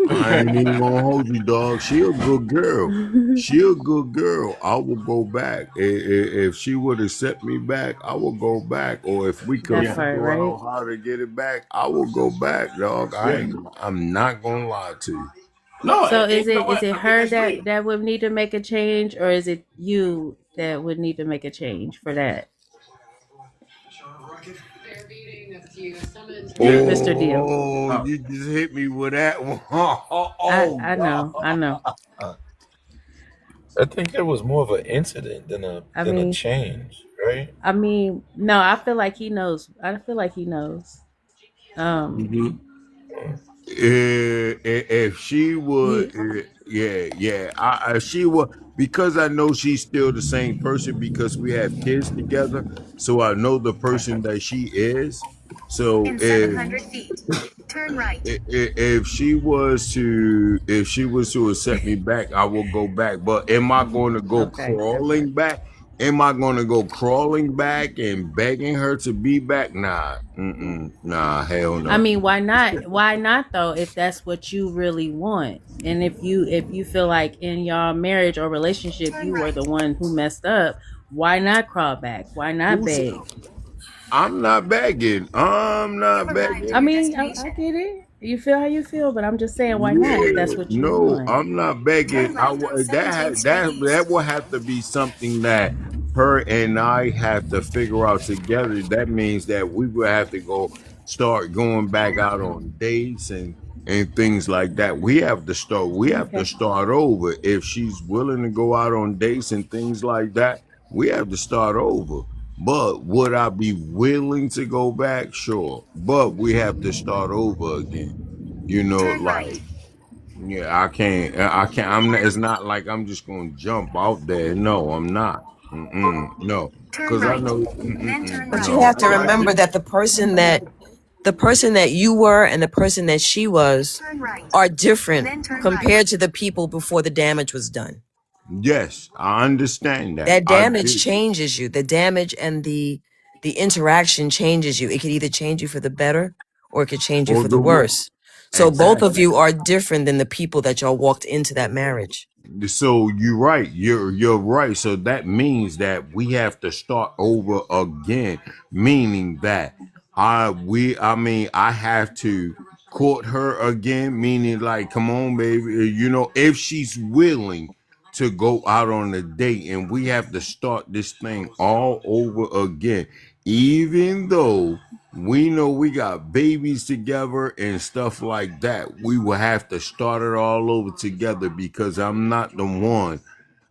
I ain't even gonna hold you, dog. She a good girl. She a good girl. I will go back. If she would have set me back, I will go back. Or if we could that Yeah, part, figure right? out how to get it back, I will go back, dog. yeah. I'm not gonna lie to you. No, So and is you know it what? I think her that's great. that would need to make a change, or is it you that would need to make a change for that, Yeah. Mr. Deal? Oh, Oh, you just hit me with that one. I Oh I know, I God. know. I think it was more of an incident I than a mean, change, right? no, I feel like he knows. I feel like he knows. Um, mm-hmm. If she would, he yeah, yeah. If she would, because I know she's still the same person because we have kids together, so I know the person that she is. So In 700 feet, turn right. if she was to accept me back, I will go back. But am I going to go okay, that part. crawling back? Am I gonna go crawling back and begging her to be back? Nah, nah, hell I no. mean, why not? Why not though? If that's what you really want, and if you feel like in your marriage or relationship Turn you were the right. one who messed up, why not crawl back? Why not Who said beg? I'm not begging? I'm You've not arrived I at begging. your mean, I destination. get it. You feel how you feel, but I'm just saying, why not? If Yeah, that's what you no, want. I'm not begging. Turn left on 17th Street That East. will have to be something that her and I have to figure out together. That means that we will have to start going back out on dates and things like that. We have to Okay. start over. If she's willing to go out on dates and things like that, we have to start over. But would I be willing to go back? Sure. But we have to start over again. Turn right. Like, yeah, I can't. I'm not. It's not like I'm just gonna jump out there. No, I'm not. No, Turn because I right. know. Then turn But you right. have No, to I got remember you. that the person that you were and the person that she was Turn right. are different Then turn right. compared to the people before the damage was done. yes, I understand that. That I damage do. changes you. The damage and the interaction changes you. It could either change you for the better or it could change you Or for the the what? worse. So both of Exactly. you are different than the people that y'all walked into that marriage. So you're right. You're right. So that means that we have to start over again. Meaning that I mean I have to court her again. Meaning like, come on, baby. If she's willing to go out on a date, and we have to start this thing all over again, even though we know we got babies together and stuff like that. We will have to start it all over together because I'm not the one.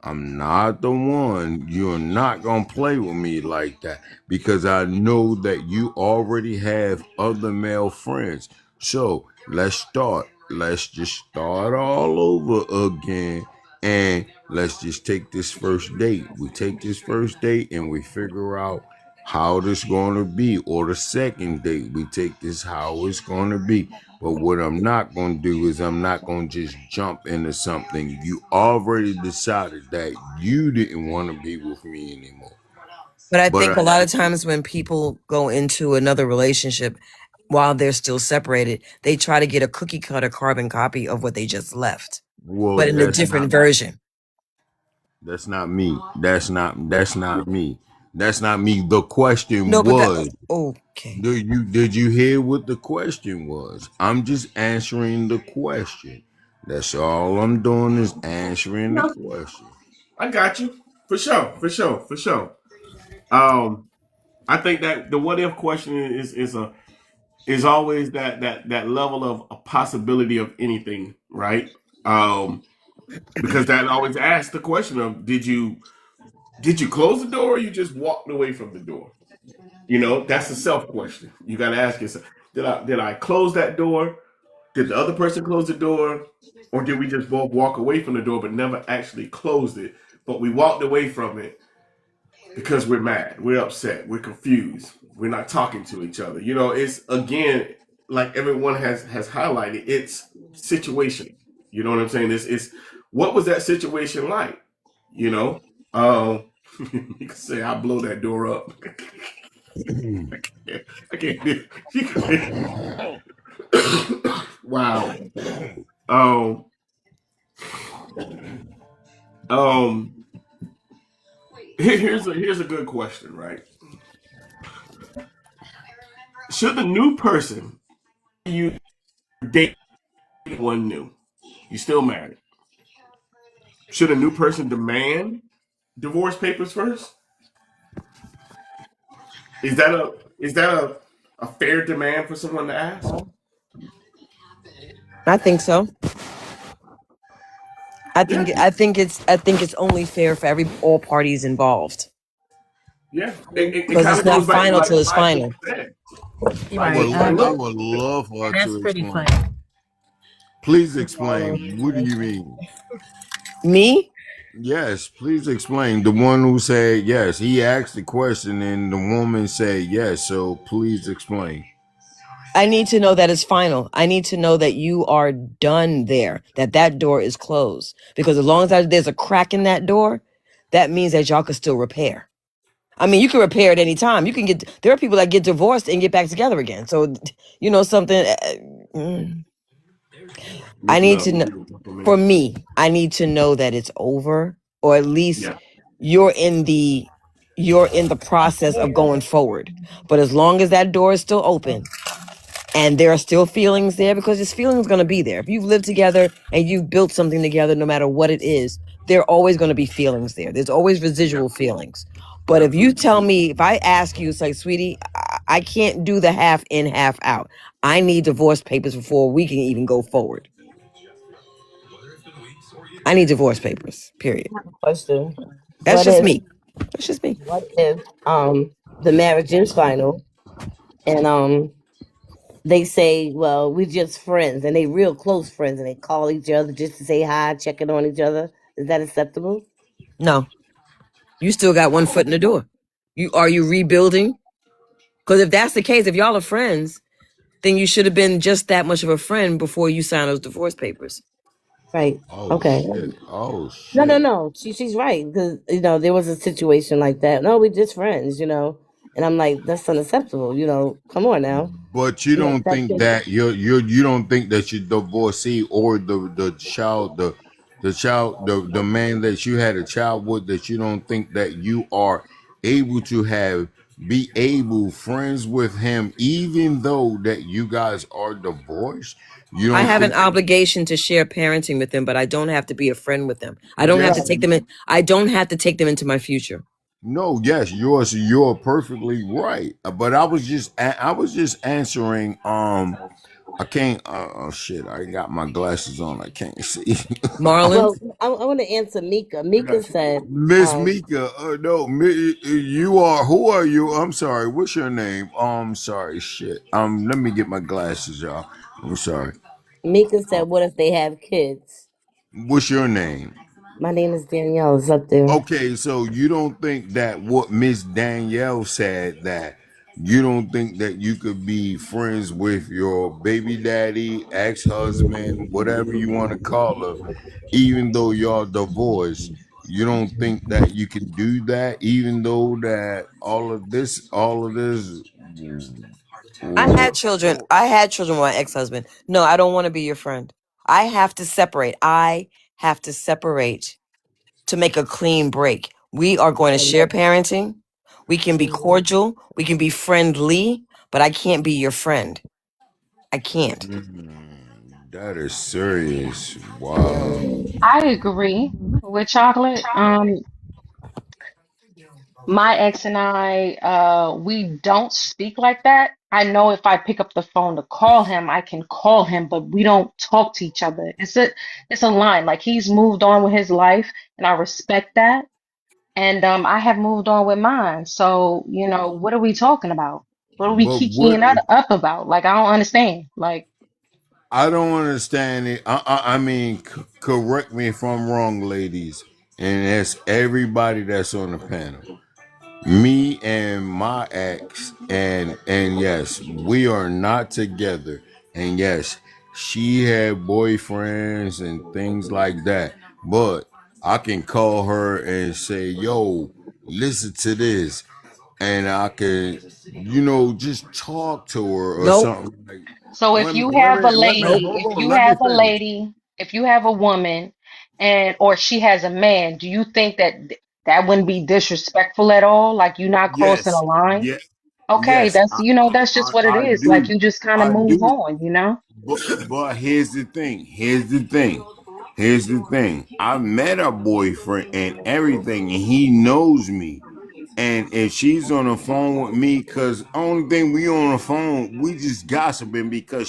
I'm not the one. You're not going to play with me like that because I know that you already have other male friends. So let's start. Let's just start all over again. And let's just take this first date. We take this first date and we figure out how this going to be, or the second date we take this how it's going to be. But what I'm not going to do is I'm not going to just jump into something you already decided that you didn't want to be with me anymore. But I But think a lot of times when people go into another relationship while they're still separated, they try to get a cookie cutter carbon copy of what they just left, well, but in a different version. that's not me. That's not me. That's not me. The question No, but that was, okay. did you hear what the question was? I'm just answering the question. That's all I'm doing is answering the question. I got you. For sure. For sure. For sure. Um, I think that the what if question is always that level of a possibility of anything, right? Because that always asks the question of did you close the door or you just walked away from the door? That's a self question. You got to ask yourself: Did I close that door? Did the other person close the door, or did we just both walk away from the door but never actually closed it? But we walked away from it because we're mad, we're upset, we're confused, we're not talking to each other. It's again like everyone has highlighted. It's situation. You know what I'm saying? It's what was that situation like? You know, um, you can say I blow that door up. I can't do. Wow. Um. Um. Here's a good question, right? Should the new person you date one new? You still married? Should a new person demand divorce papers first? Is that a fair demand for someone to ask? I think so. I Yeah, think I think it's only fair for all parties involved yeah. It because kind it's of not goes back to final like till what it's Liza final. said. Liza Right. said, I look, would love for her That's to pretty explain. funny. Please explain. What do you mean? Me? Yes, please explain. The one who said yes, he asked the question and the woman said yes. So please explain. I need to know that it's final. I need to know that you are done there, that door is closed. Because as long as there's a crack in that door, that means that y'all could still repair. I mean, you can repair at any time. You can get. There are people that get divorced and get back together again. So, you know something. I Listen need up. to know. For For me. me, I need to know that it's over, or at least Yeah. you're in the you're in the process of going forward. But as long as that door is still open and there are still feelings there, because this feeling is going to be there. If you've lived together and you've built something together, no matter what it is, there are always going to be feelings there. There's always Yeah. residual feelings. But Yeah. if you tell me, if I ask you, it's like, sweetie, I can't do the half in, half out. I need divorce papers before we can even go forward. I need divorce papers, period. Question. That's What just if me. That's just me. what if the marriage is final and they say, well, we're just friends and they real close friends and they call each other just to say hi, checking on each other. Is that acceptable? No, you still got one foot in the door. Are you rebuilding? Because if that's the case, if y'all are friends, then you should have been just that much of a friend before you signed those divorce papers. Right. Oh Okay. shit. Oh No, no, shit. no. She's right because there was a situation like that. No, we're just friends. And I'm like, that's unacceptable. Come on now. But you don't That's think just that you don't think that your divorcee or the child the man that you had a child with, that you don't think that you are able to be able friends with him even though that you guys are divorced? You I don't have an think obligation to share parenting with them, but I don't have to be a friend with them. I don't have yes to take them in. I don't have to take them into my future. no yes you're perfectly right. But I was just answering I can't. Oh shit! I got my glasses on. I can't see. Marlon, well. I want to answer Mika. Mika said, Miss Mika. No, you are. Who are you? I'm sorry. What's your name? Sorry. Shit. Let me get my glasses, y'all. I'm sorry. Mika said, what if they have kids? What's your name? My name is Danielle. It's up there. Okay, so you don't think that what Miss Danielle said, that you don't think that you could be friends with your baby daddy, ex-husband, whatever you want to call her, even though y'all divorced? You don't think that you can do that, even though that all of this. I had Or, children. I had children with my ex-husband. No, I don't want to be your friend. I have to separate. I have to separate to make a clean break. We are going to share parenting. We can be cordial. We can be friendly, but I can't be your friend. I can't. that is serious. Yeah. Wow. I agree with chocolate. My ex and I, we don't speak like that. I know if I pick up the phone to call him, I can call him, but we don't talk to each other. It's a line. Like he's moved on with his life, and I respect that. And I have moved on with mine. So, what are we talking about? What are we But what kikiing up about? Like, I don't understand. Like, I don't understand it. I mean, correct me if I'm wrong, ladies, and that's everybody that's on the panel. Me and my ex, and yes, we are not together. And yes, she had boyfriends and things like that. But I can call her and say, "Yo, listen to this," and I can, just talk to her or Nope. something like. so Let me let me let me Nope. hold on. Let me finish. if you have a woman or she has a man, do you think that that wouldn't be disrespectful at all? Like you're not crossing a Yes, line? yes, Okay, yes. that's just what it I is. Like do. you just kind of I move do. on. But here's the thing. Here's the thing. Here's the thing. I met a boyfriend and everything, and he knows me. And if she's on the phone with me, because only thing we on the phone, we just gossiping because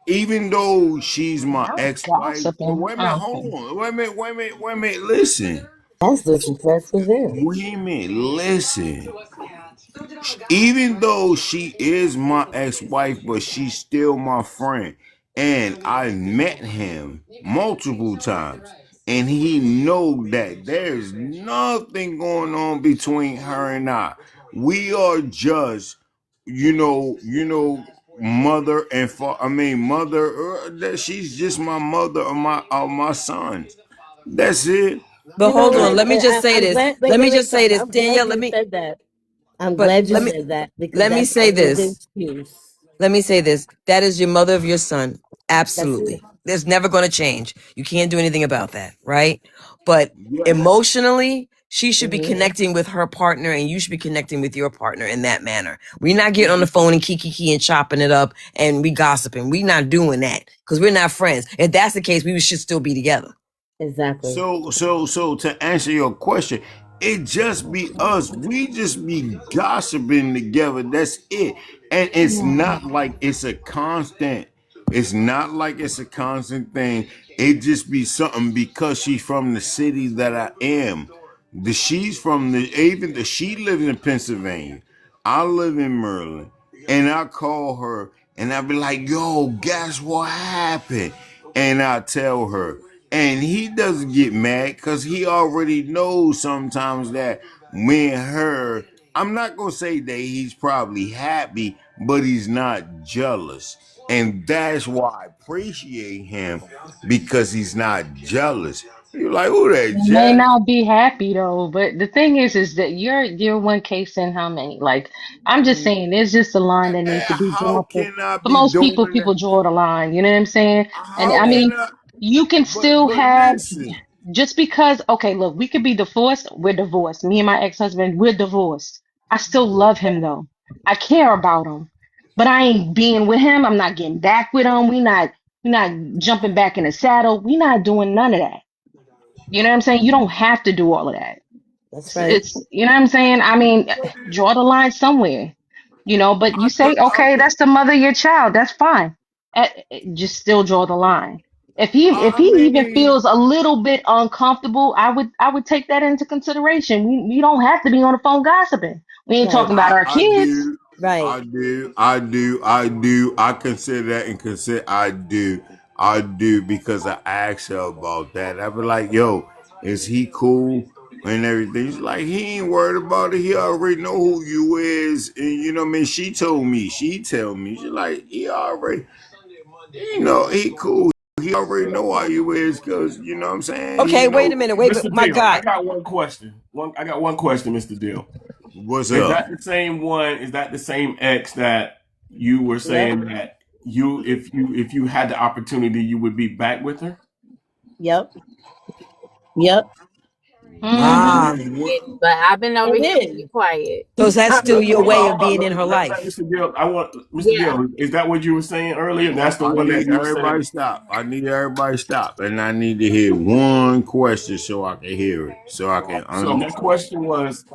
even though she's my Not ex-wife. But gossiping. wait a minute, Oh, hold okay. on. Wait a minute. Listen. That's disrespectful there. Wait a minute, listen. Even though she is my ex-wife, but she's still my friend. And I met him multiple times. And he know that there's nothing going on between her and I. We are just, mother and mother. That she's just my mother of my sons. That's it. But You know hold on, what? let me just say I'm this. glad. Wait, Let wait, me wait, just say Chuck. this, I'm glad Danielle. you said that. I'm But glad you let me said that because let me that's say a good this. excuse. Let me say this. That is your mother of your son. That's it. Absolutely. There's never going to change. You can't do anything about that, right? But Yes. emotionally, she should be Hmm. connecting with her partner and you should be connecting with your partner in that manner. We're not getting on the phone and kiki and chopping it up and we gossiping. We're not doing that because we're not friends. If that's the case, we should still be together. Exactly. So to answer your question, it just be us. We just be gossiping together. That's it. And it's not like it's a constant. It's not like it's a constant thing. It just be something because she's from the city that I am. She's from she lives in Pennsylvania. I live in Maryland. And I call her and I be like, yo, guess what happened? And I tell her. And he doesn't get mad because he already knows sometimes that me and her, I'm not going to say that he's probably happy, but he's not jealous. And that's why I appreciate him because he's not jealous. You're like, who that, You may Jeff? not be happy though, but the thing is that you're one case in how many? Like I'm just saying, there's just a line that needs to be How drawn can I for be most people. doing that? People draw the line. You know what I'm saying? And How I Right. can mean, I? you can still But have listen, just because. Okay, look, we could be divorced. We're divorced. Me and my ex-husband, we're divorced. I still love him though. I care about him, but I ain't being with him. I'm not getting back with him. We not jumping back in the saddle. We not doing none of that. You know what I'm saying? You don't have to do all of that. That's right. It's you know what I'm saying? I mean, draw the line somewhere. But you say, okay, that's the mother of your child. That's fine. Just still draw the line. If I he even mean, feels a little bit uncomfortable, I would take that into consideration. We don't have to be on the phone gossiping. We ain't Right. talking about our I kids. do, Right. I do. I consider that and consider I do because I asked her about that. I be like, yo, is he cool and everything? She's like, he ain't worried about it. He already know who you is, and you know what I mean. She told me, she tell me, she's like, he already, he cool. He already know how you is, cause you know what I'm saying. Okay, He wait a know minute. Wait, Mr. my Deal, I God. got one question. I got one question, Mr. Deal. what's Is up. that the same one? Is that the same ex that you were Yep. saying that if you had the opportunity you would be back with her? Yep. Yep. Hmm. Ah, But I've been over here It being is. quiet. so that's still your Hold way on, of hold being on. in her Let life. Mr. Deal. I want Mr. Yeah. Deal. Is that what you were saying earlier? That's the I one that need you were everybody saying. stop. I need everybody stop, and I need to hear one question so I can hear it, so I can So my understand. question was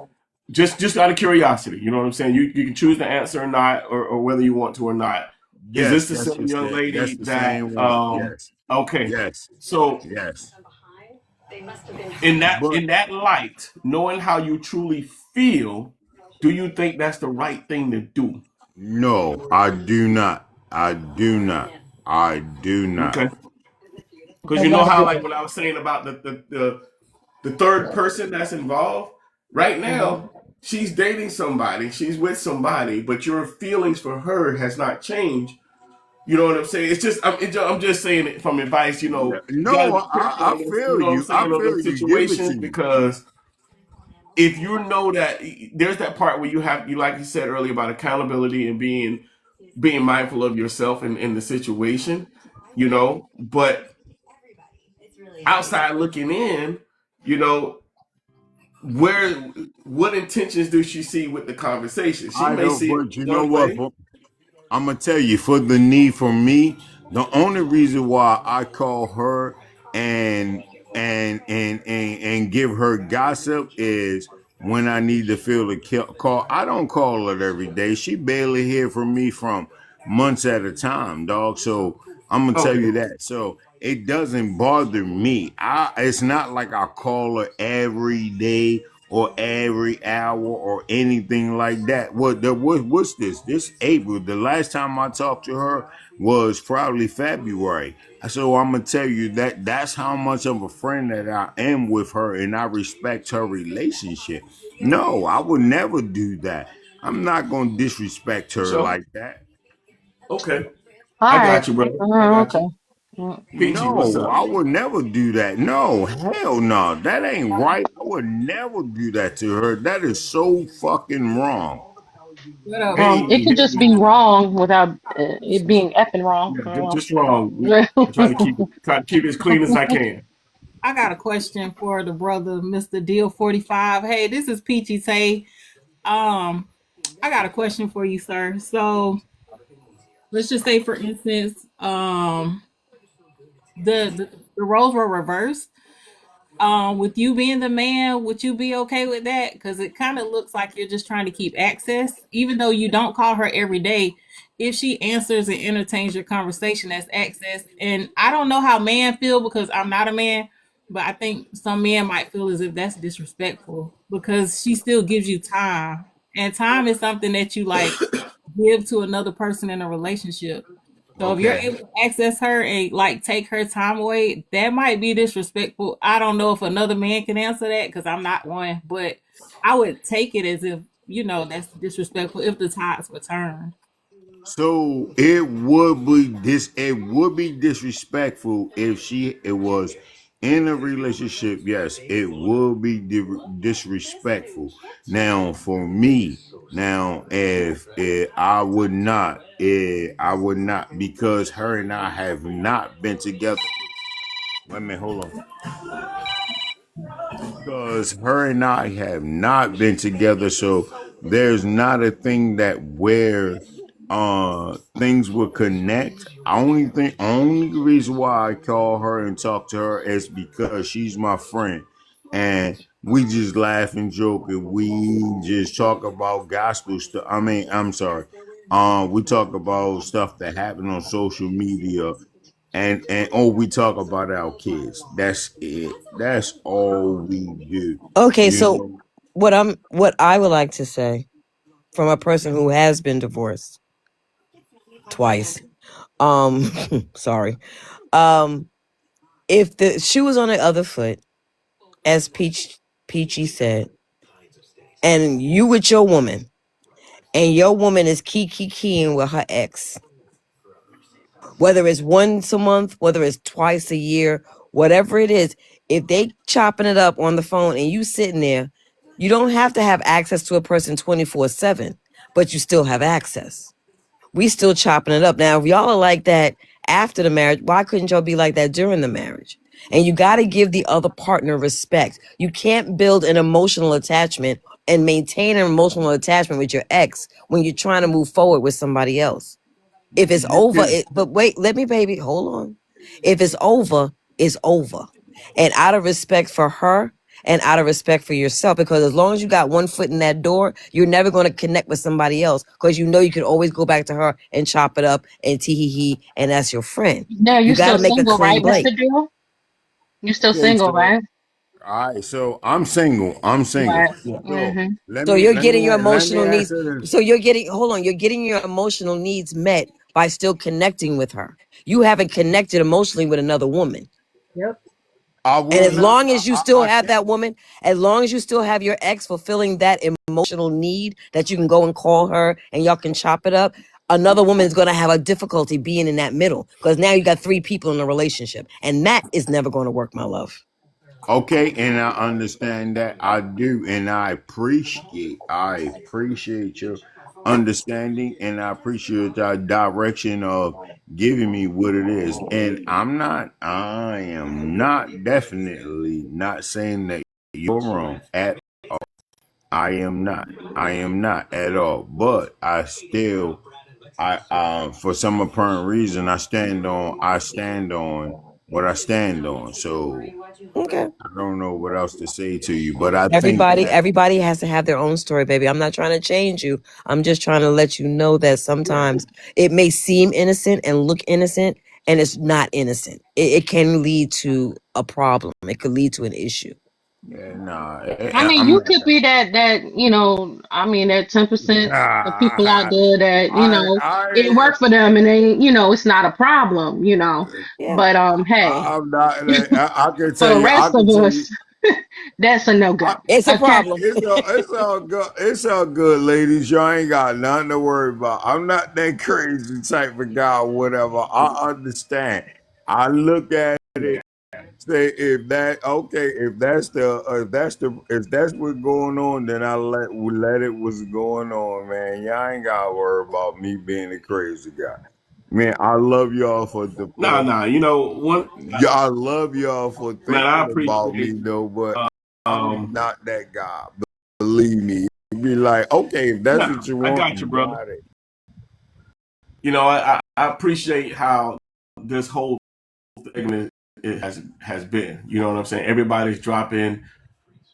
just out of curiosity. You know what I'm saying? You can choose to answer or not, or whether you want to or not. Is Yes, this the that's same just young that. That's lady the that same one. Yes, okay. yes, So yes. in that But in that light, knowing how you truly feel, do you think that's the right thing to do? no, I do not. I do not. I do not. Okay. Because And you know why how, do like, when I was saying about the third person that's involved, right Mhm. now, she's dating somebody, she's with somebody, but your feelings for her has not changed. You know what I'm saying? I'm just saying it from advice. You got to No, be careful I on those. You feel know what I'm you. I saying, on feel those you. Give it situations, to me. because if you know that there's that part where you like you said earlier about accountability and being mindful of yourself and in the situation, but outside looking in, you know, where what intentions do she see with the conversation? She I may don't, see it but you know one what? way. I'm gonna tell you, for the need for me, the only reason why I call her and and give her gossip is when I need to feel the call. I don't call her every day. She barely hear from me from months at a time, dog. So I'm gonna tell Okay. you that. So it doesn't bother me. It's not like I call her every day or every hour or anything like that. What's this? This April. The last time I talked to her was probably February. So I'm gonna tell you that that's how much of a friend that I am with her, and I respect her relationship. No, I would never do that. I'm not gonna disrespect her So like that. okay, All I right. got you, brother. I got Okay. you. Mm. Peachy, what's No, up? I would never do that. No, hell no. That ain't right. I would never do that to her. That is so fucking wrong. What up, Hey, It could just be wrong without it being effing wrong. yeah, I don't just wrong. I know. try to keep it as clean as I can. I got a question for the brother, Mr. Deal 45. Hey, this is Peachy Tay. I got a question for you, sir. So let's just say, for instance, the roles were reversed. With you being the man, would you be okay with that? Because it kind of looks like you're just trying to keep access, even though you don't call her every day. If she answers and entertains your conversation, that's access. And I don't know how men feel because I'm not a man, but I think some men might feel as if that's disrespectful because she still gives you time, and time is something that you like give to another person in a relationship. So if you're Okay. able to access her and like take her time away, that might be disrespectful. I don't know if another man can answer that because I'm not one, but I would take it as if that's disrespectful if the tides were turned. So it would be disrespectful if it was in a relationship. Yes, it would be disrespectful. Now for me, now if I would not because her and I have not been together. Wait a minute, hold on. Because her and I have not been together, so there's not a thing that where things will connect. Only reason why I call her and talk to her is because she's my friend. And we just laugh and joke and we just talk about gospel stuff. I mean, I'm sorry. We talk about stuff that happened on social media and oh, we talk about our kids. That's it. That's all we do. Okay, You so know. what I would like to say from a person who has been divorced twice. Um sorry. Um if the shoe was on the other foot, as Peachy said, and you with your woman, and your woman is keying with her ex, whether it's once a month, whether it's twice a year, whatever it is, if they chopping it up on the phone and you sitting there, you don't have to have access to a person 24/7, but you still have access. We still chopping it up. Now, if y'all are like that after the marriage, why couldn't y'all be like that during the marriage? And you got to give the other partner respect. You can't build an emotional attachment and maintain an emotional attachment with your ex when you're trying to move forward with somebody else. If it's You over, can. but wait, let me, baby, hold on. If it's over, it's over. And out of respect for her and out of respect for yourself, because as long as you got one foot in that door, you're never going to connect with somebody else because you know you can always go back to her and chop it up and tee hee hee, and that's your friend. Now You you got still to make a single, clean right, break. Mr. Deal? You still Okay, single, so right? all right, so I'm single. I'm single. Right. Yeah. So Mm-hmm. let So me you're let me getting your let me emotional needs. answer this. So you're getting, hold on, you're getting your emotional needs met by still connecting with her. You haven't connected emotionally with another woman. Yep. I And will as not. long as you still I have can't. that woman, as long as you still have your ex fulfilling that emotional need that you can go and call her and y'all can chop it up, another woman is going to have a difficulty being in that middle because now you got three people in a relationship. And that is never going to work, my love. Okay, and I understand that. I do, and I appreciate your understanding, and I appreciate your direction of giving me what it is. And I am not definitely not saying that you're wrong at. I am not at all. But for some apparent reason, I stand on what I stand on. So Okay. I don't know what else to say to you, but I think Everybody, that everybody has to have their own story, baby. I'm not trying to change you. I'm just trying to let you know that sometimes it may seem innocent and look innocent, and it's not innocent. It can lead to a problem. It could lead to an issue. yeah, nah, I mean, I'm you not could that. be I mean, that 10% of people out Nah, there that, it I worked for them and they, it's not a problem. Yeah. But hey, I'm not. I can for tell the you. I rest can of tell you. us, that's a no-go. It's a Okay. problem. It's all good. It's all good, ladies. Y'all ain't got nothing to worry about. I'm not that crazy type of guy or whatever. I understand. I look at it, say if that okay, if that's what's going on, then we let it what's going on, man. Y'all ain't gotta worry about me being a crazy guy. Man, I love y'all Nah. You know what, yeah, I love y'all for man? I thinking about me appreciate. though, but I'm Um, not that guy. Believe me. Be like, okay, if that's what no, you I want, got you you, brother. got it. You know, I appreciate how this whole thing has been. You know what I'm saying? Everybody's dropping,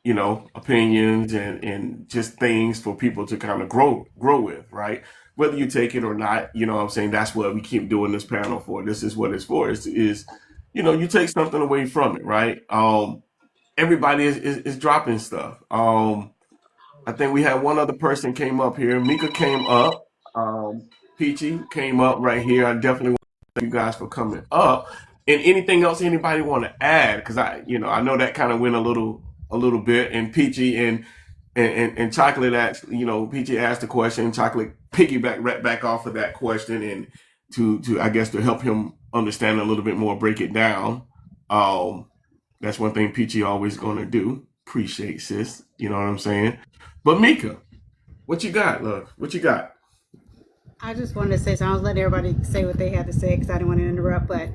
you know, opinions and just things for people to kind of grow with, right? Whether you take it or not, you know what I'm saying? That's what we keep doing this panel for. This is what it's for. Is you know, you take something away from it, right? Everybody is dropping stuff. I think we had one other person came up here. Mika came up. Peachy came up right here. I definitely want to thank you guys for coming up. And anything else anybody want to add? Because I know that kind of went a little bit. And Peachy and Chocolate asked, Peachy asked the question. Chocolate piggyback right back off of that question and to I guess to help him understand a little bit more, break it down. Um, that's one thing Peachy always gonna do. Appreciate sis. You know what I'm saying? But Mika, what you got, love? What you got? I just wanted to say, so I was letting everybody say what they had to say because I didn't want to interrupt. But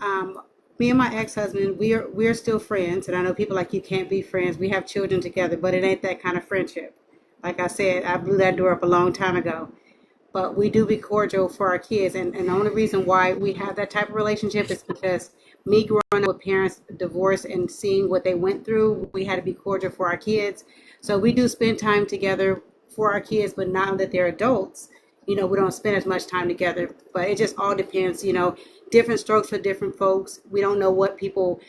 um, me and my ex-husband, we're still friends, and I know people like you can't be friends. We have children together, but it ain't that kind of friendship. Like I said, I blew that door up a long time ago. But we do be cordial for our kids, and the only reason why we have that type of relationship is because me growing up with parents divorced and seeing what they went through, we had to be cordial for our kids. So we do spend time together for our kids, but now that they're adults, we don't spend as much time together. But it just all depends, different strokes for different folks. We don't know what people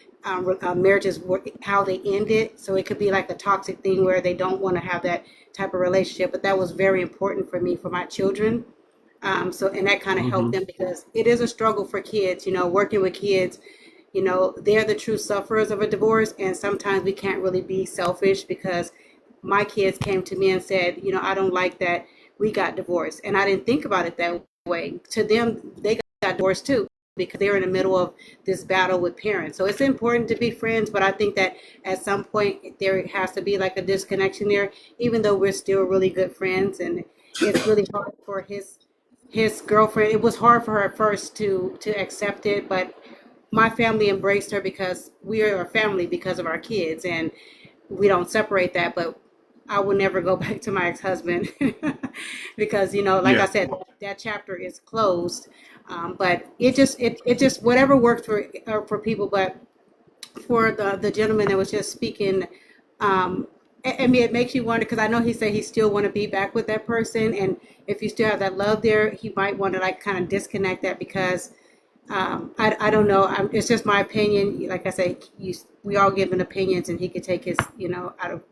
marriages how they end it, so it could be like a toxic thing where they don't want to have that type of relationship. But that was very important for me for my children. So and that kind of helped Mm-hmm. them because it is a struggle for kids. Working with kids, they're the true sufferers of a divorce, and sometimes we can't really be selfish because my kids came to me and said, I don't like that we got divorced, and I didn't think about it that way. To them, they got divorced too because they're in the middle of this battle with parents. So it's important to be friends, but I think that at some point there has to be like a disconnection there, even though we're still really good friends. And it's really hard for his girlfriend. It was hard for her at first to accept it, but my family embraced her because we are a family because of our kids, and we don't separate that. But I will never go back to my ex-husband because like I Yeah. said, that chapter is closed. But it just whatever works for people. But for the gentleman that was just speaking, I mean, it makes you wonder because I know he said he still want to be back with that person, and if you still have that love there, he might want to like kind of disconnect that because I don't know. It's just my opinion. Like I say, we all giving opinions, and he could take his out of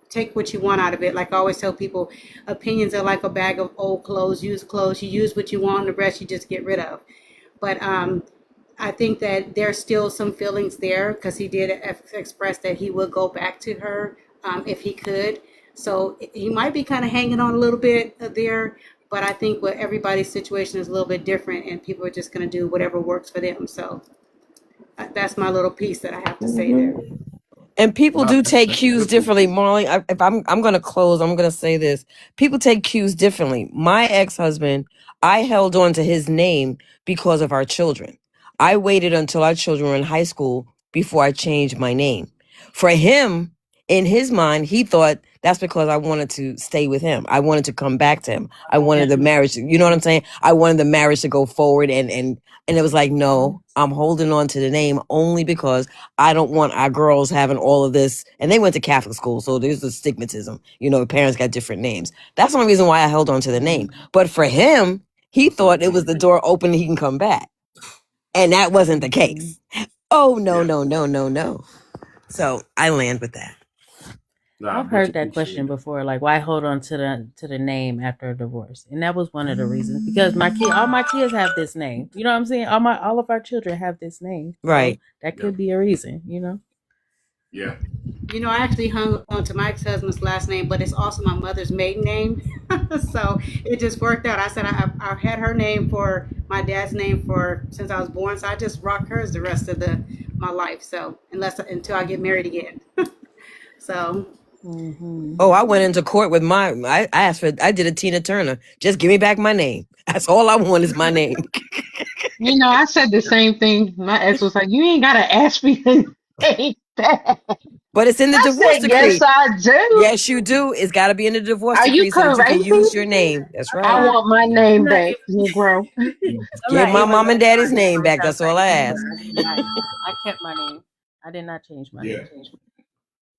take what you want out of it. Like I always tell people, opinions are like a bag of old clothes, used clothes. You use what you want, the rest you just get rid of. But I think that there's still some feelings there because he did express that he would go back to her if he could. So he might be kind of hanging on a little bit there. But I think what everybody's situation is a little bit different, and people are just going to do whatever works for them. So that's my little piece that I have to say there. And people No, do that's take a cues good piece. differently, Marley. If I'm going to close, I'm going to say this: people take cues differently. My ex-husband, I held on to his name because of our children. I waited until our children were in high school before I changed my name. For him, in his mind, he thought that's because I wanted to stay with him. I wanted to come back to him. I wanted the marriage. You know what I'm saying? I wanted the marriage to go forward, and it was like, no, I'm holding on to the name only because I don't want our girls having all of this. And they went to Catholic school, so there's the stigmatism. Parents got different names. That's the only reason why I held on to the name. But for him, he thought it was the door open and he can come back. And that wasn't the case. Oh, no, Yeah. no, no, no, no. So I land with that. No, I I've much heard that question appreciate it. before, like why hold on to the name after a divorce, and that was one of the reasons because all my kids have this name. You know what I'm saying? All of our children have this name, so Right. that Yeah. could be a reason. Yeah. You know, I actually hung on to my ex-husband's last name, but it's also my mother's maiden name. So it just worked out. I said I had her name for my dad's name for since I was born, so I just rock hers the rest of my life. So until I get married again. So Oh, I went into court with I asked for, I did a Tina Turner. Just give me back my name. That's all I want is my name. You know, I said the same thing. My ex was like, "You ain't gotta ask me to take that." But it's in the I divorce said, "Yes, decree. I do." Yes, you do. It's got to be in the divorce Are you decree so that you can crazy? use your name. That's I right. want my I'm name not back, Negro. I'm Give not my even mom and gonna daddy's lie, name back. Chuck. That's all I ask. I did not. I kept my name. I did not change my Yeah. name.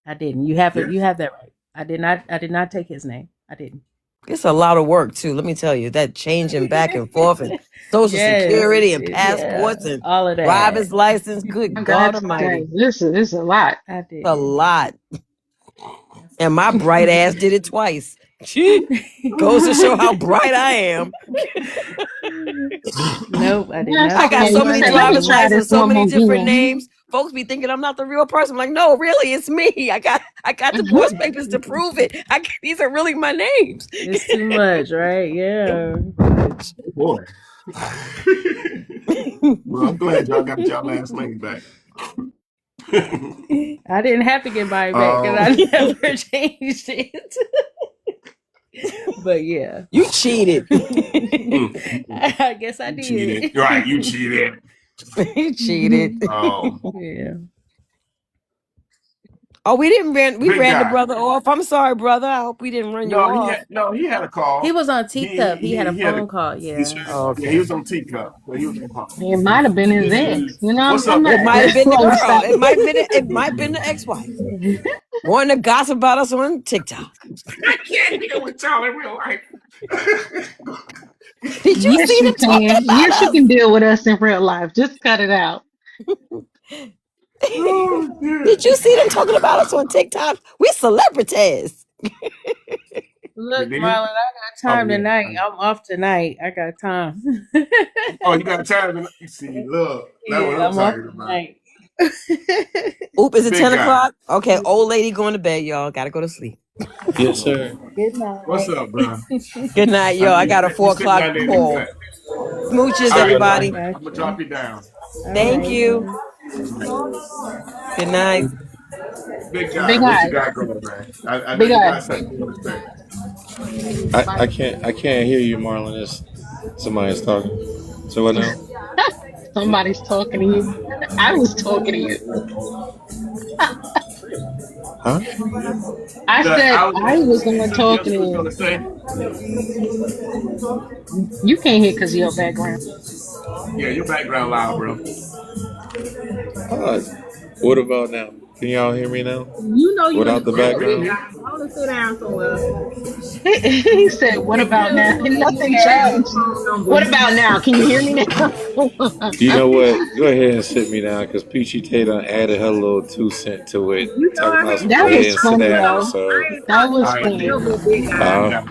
I didn't. You have it. Yeah. You have that right. I did not. I did not take his name. I didn't. It's a lot of work too. Let me tell you, that changing back and forth and social Yes. security and Yeah. passports and All of that. driver's license. Good I God got to Almighty, say, this is a lot. I it's a did. lot. And my bright ass did it twice. She goes to show how bright I am. Nope, I did That's not I got okay. change so You my many said, "Let me driver's name. try this licenses, so one many more different again." names. Folks be thinking I'm not the real person. I'm like, no, really, it's me. I got divorce papers to prove it. These are really my names. It's too much, right? Yeah. Boy. Well, I'm glad y'all got y'all last name back. I didn't have to get mine back because um, I never changed it. But yeah. You cheated. I guess I you did. cheated. Right, you cheated. You cheated. Yeah. Oh, we Big ran the guy. brother off. I'm sorry, brother. I hope we didn't run you off. He had a call. He was on He Teacup. He had a he had a phone call. he Yeah. should, Oh, yeah, he okay. was on teacup. So he was on call. It might have been his ex. You know, What's I'm up, It not big might have guy? been the slow to girl. say. It might have been the ex-wife. Wanting to gossip about us on TikTok. I can't deal with y'all in real life. Did you Yes, see you them talking can. about Yes, you us? can deal with us in real life. Just cut it out. Oh, dear. Did you see them talking about us on TikTok? We celebrities. You Look, Marlon, did? I got Oh, time yeah. tonight. I'm off tonight. I got time. Oh, you got time to see. Look, that's what Yeah, I'm I'm off talking about. tonight. Oop, is it Big 10 guy. o'clock? Okay, old lady going to bed, y'all. Gotta go to sleep. Yes, sir. Good What's night. up, bro? Good night, I y'all. know I got a you 4 sitting o'clock down there in the call. cut. Smooches, All right, bro. everybody. I'm gonna drop Gotcha. you down. All Thank right. you. All right. Good night. Big guy, Big what you eye. got going, man? I know Big you eye. got something you want to say. I can't hear you, Marlon. Somebody's talking. So what now? Somebody's talking to you. I was talking to you. Huh? I said I was I was the one something talking else to you was you. gonna say. You can't hear because of your background. Yeah, your background loud, bro. Uh, what about now? Can y'all hear me now? You know you in Without the the Yeah, group, we can big background? guy. hear. Go to sit down somewhere. He said, "What If about now?" you need to Nothing change your changed. phone number. What about now? Can you hear me now? You know what? Go ahead and sit me down because Peachy Tatum added her little 2 cent to it. You know Talking I about ain't some go That talking ahead was and sit funny to down. you. though. So I ain't That talking was to All right, you, big. funny. no big guy. Big uh, guy.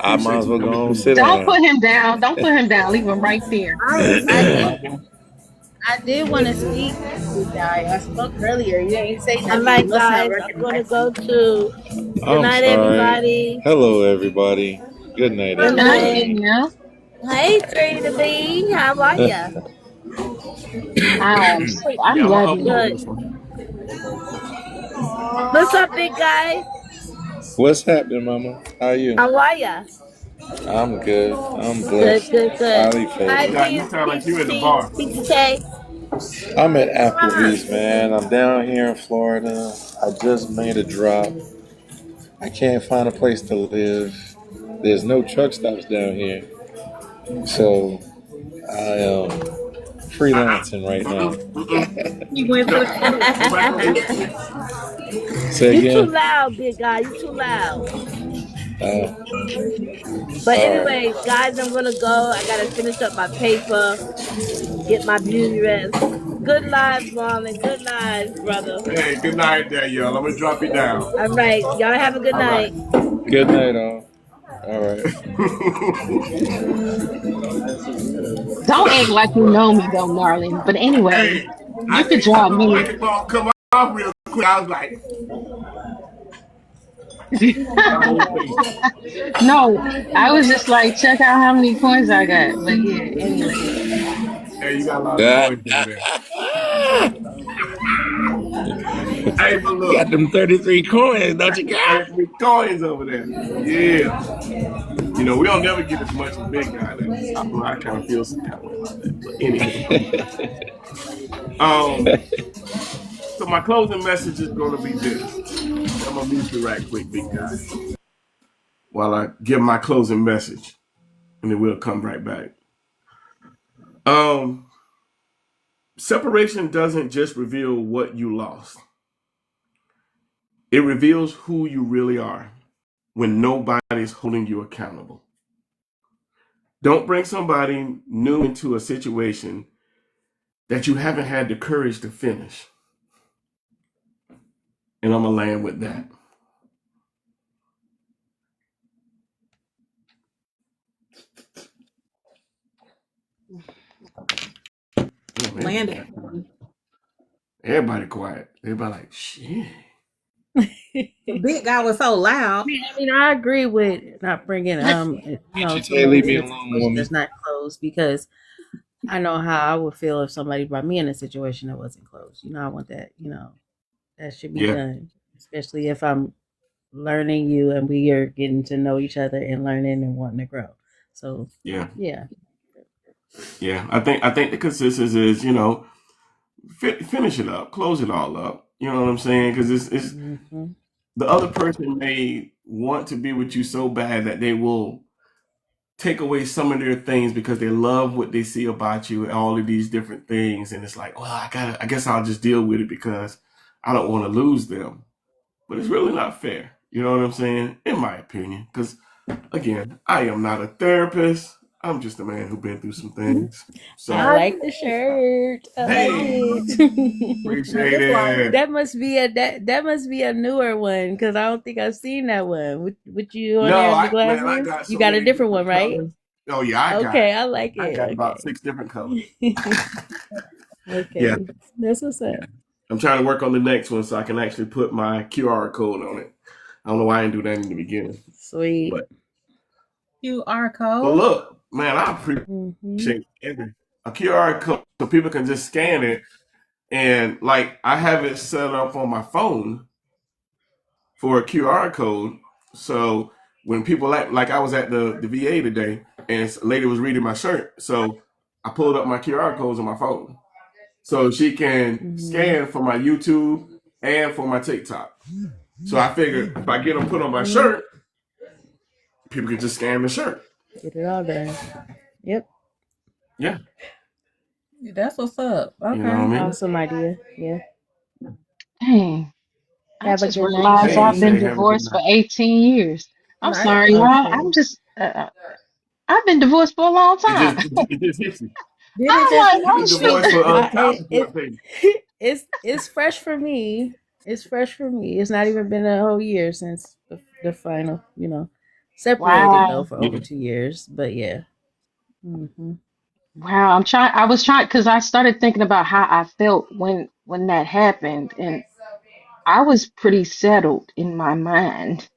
I might Appreciate as you well go coming home and through. sit Don't down. put him down. Don't put him down. Leave him right there. I did All right, man. I did want to speak, big guy. I spoke earlier. You didn't say All nothing. You right, must not guys. I'm gonna recognize go me. to. Good I'm night, sorry. everybody. Hello, everybody. Good night, Good Good night, night. everybody. Danielle. Hey, Trina B. How are ya? I'm so I'm Yeah, I'm gonna glad you're upload Good. here. this one. What's up, big guy? What's happening, Mama? How are you? How are ya? I'm good. I'm Good, blessed. good, good. Highly Hi, favored. You sound like you in the Peachy, bar. Peachy K. I'm at Come on. Applebee's, man. I'm down here in Florida. I just made a drop. I can't find a place to live. There's no truck stops down here. So I am Uh-uh. freelancing right Mm-mm. now. Mm-mm. He went No, for go back on mute. Say You too again? loud, big guy. You too loud. Uh, But all right. anyway, guys, I'm gonna go. I gotta finish up my paper, get my beauty rest. Good lives, Marlon. Good lives, brother. Hey, good night there, y'all. I'm gonna drop you down. All right. Y'all have a good All right. night. Good night, all. All right. Don't act like you know me though, Marlon. But anyway, Hey, you could I drop know my me. microphone come off real I was like, my whole face. No, I was just like, check out how many coins I got. But yeah, anyway. Hey, you got a lot of coins over there. Hey, but look, Got them 33 coins, don't you, got? 33 coins over there. Yeah. You know, we don't never get as much as big guy do. I kind of feel some kind of way about that. But anyway, so my closing message is going to be this. I'm gonna mute you right quick, big guy, while I give my closing message, and then we'll come right back. Um, Separation doesn't just reveal what you lost; it reveals who you really are when nobody's holding you accountable. Don't bring somebody new into a situation that you haven't had the courage to finish. And I'm gonna land with that. Landed. Everybody quiet. Everybody like shit. Big guy was so loud. I mean, I agree with not bringing Tay, leave me into a alone, situation woman. that's not closed, because I know how I would feel if somebody brought me in a situation that wasn't closed. I want that. That should be Yeah. done, especially if I'm learning you and we are getting to know each other and learning and wanting to grow. So Yeah. yeah. I think the consistency is, finish it up, close it all up. You know what I'm saying? Because it's the other person may want to be with you so bad that they will take away some of their things because they love what they see about you and all of these different things. And it's like, well, I guess I'll just deal with it because I don't want to lose them. But it's really not fair. You know what I'm saying? In my opinion. Because again, I am not a therapist. I'm just a man who's been through some things. So I like the shirt. I like it. Appreciate it. That must be a newer one, because I don't think I've seen that one. With you on No, there in the I glasses? got so You got a many different one, right? colors. Oh yeah, I like it. I got Okay. about 6 different colors. Okay. Yeah. That's what's up. I'm trying to work on the next one so I can actually put my QR code on it. I don't know why I didn't do that in the beginning. Sweet. But QR code. look, man, I appreciate a QR code so people can just scan it. And like I have it set up on my phone for a QR code. So when people like I was at the VA today and a lady was reading my shirt. So I pulled up my QR codes on my phone. So she can scan for my YouTube and for my TikTok. So I figured if I get them put on my shirt, people can just scan the shirt. Get it all done. Yep. Yeah. That's what's up. Okay. You know what I mean? Awesome idea. Yeah. Dang. I Have a just good night. realized Hey, I've been say have a good divorced for night. 18 years. I'm Nice. sorry, y'all. Okay. I'm just, I've been divorced for a long time. It just hits you. Did I'm it like, just You've oh been shit. divorced for it, thousands. it's fresh for me. It's fresh for me. It's not even been a whole year since the final, separated though Wow. for over 2 years. But yeah. Wow. I was trying because I started thinking about how I felt when that happened. And I was pretty settled in my mind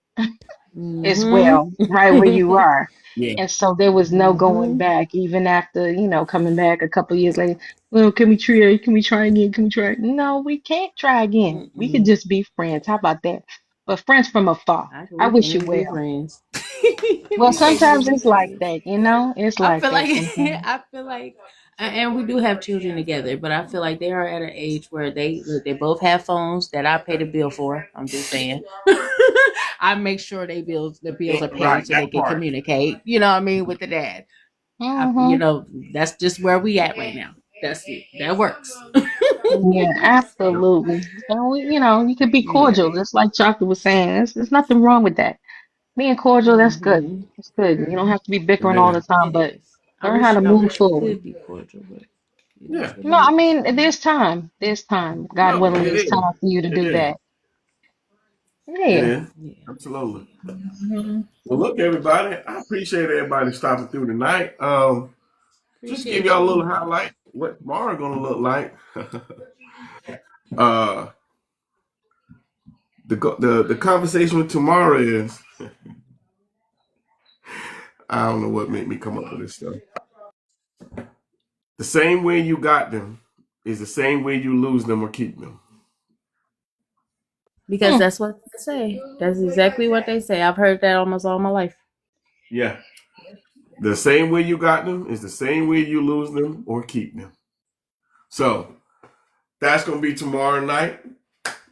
as well, right where you are. Yeah. And so there was no going back, even after, coming back a couple years later. Well, can we try? Can we try again? Can we try? No, we can't try again. We could just be friends. How about that? But friends from afar. I We can't wish you even be well. friends. Well, We can't even sometimes be it's like friends. that, you know? It's I like feel that like sometimes. I feel like, and we do have children together, but I feel like they are at an age where they both have phones that I pay the bill for. I'm just saying. I make sure the bills are paid Right, so they that can part. communicate. You know what I mean, with the dad. That's just where we at right now. That's it. That works. Yeah, absolutely. And you could be Yeah. cordial, just like Chocolate was saying. There's nothing wrong with that. Being cordial, that's good. It's good. You don't have to be bickering all the Amen. time, It but is. learn how to I move wish we forward. could be cordial, but it is Yeah. what No, it I is. mean, there's time. There's time. God No, willing, it there's is. time for you to It do is. that. It Yeah. is. Yeah. Absolutely. Mm-hmm. Well, look, everybody. I appreciate everybody stopping through tonight. Just to give Appreciate y'all a you. little highlight what tomorrow gonna look like. uh, The conversation with tomorrow is I don't know what made me come up with this stuff. The same way you got them is the same way you lose them or keep them. Because that's what they say. That's exactly what they say. I've heard that almost all my life. Yeah. The same way you got them is the same way you lose them or keep them. So that's going to be tomorrow night.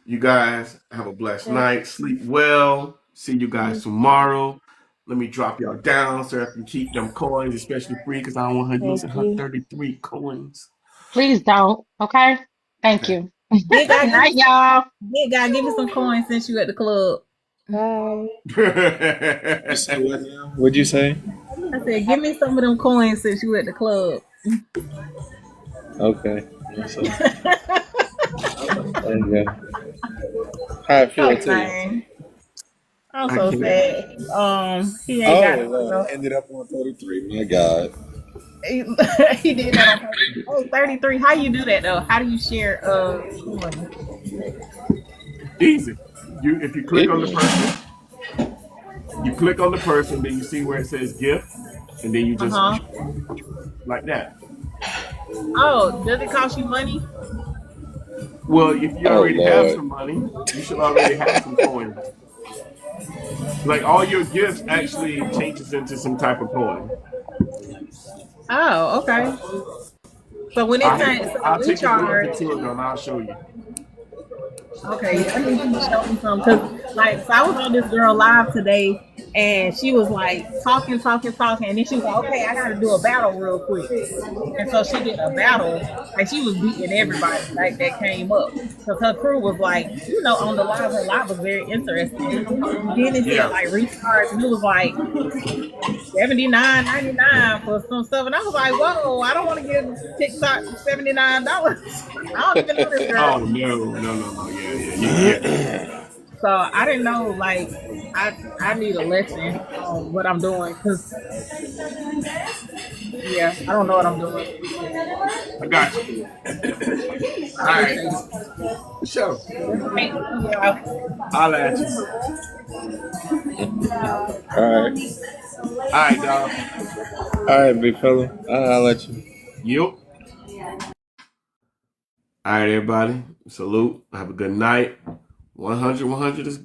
You guys have a blessed night. Sleep well. See you guys tomorrow. Let me drop y'all down so I can keep them coins, especially free, because I don't want her Thank using her you. 33 coins. Please don't. Okay. Thank Okay. you. Big guy, Good night, y'all. give me some coins since you at the club. Bye. You say what now? What'd you say? I said, give me some of them coins since you at the club. Okay. So, there you go. How I feel Oh too. man, I'm I so can't. sad. He ain't got Oh, it. Lord. Ended up on 33. My God. He, he did that on purpose. Oh, 33. How you do that though? How do you share money? Easy. If you click on the Yeah. person, you click on the person, then you see where it says gift, and then you just Uh-huh. like that. Oh, does it cost you money? Well, if you Oh, already have Lord. some money, you should already have some coins. Like all your gifts actually changes into some type of coin. Oh, okay. So when it turns so I'll take you below the recharge, tour though, and I'll show you. okay, I need you to show me some because, like, so I was on this girl live today, and she was like talking, and then she was like, "Okay, I got to do a battle real quick," and so she did a battle, like she was beating everybody like that came up because her crew was like, on the live. Her live was very interesting, and then it said Yeah. like recharge, and it was like 79.99 for some stuff, and I was like, "Whoa, I don't want to give TikTok $79." I don't even know this girl. Oh no. Yeah. So I didn't know, like, I need a lesson on what I'm doing because, yeah, I don't know what I'm doing. I got you. I All right. appreciate it. For sure. Thank you, y'all. I'll at you. All right. All right, dog. All right, big fella. I'll let you. Yep. All right, everybody. Salute. Have a good night. 100 is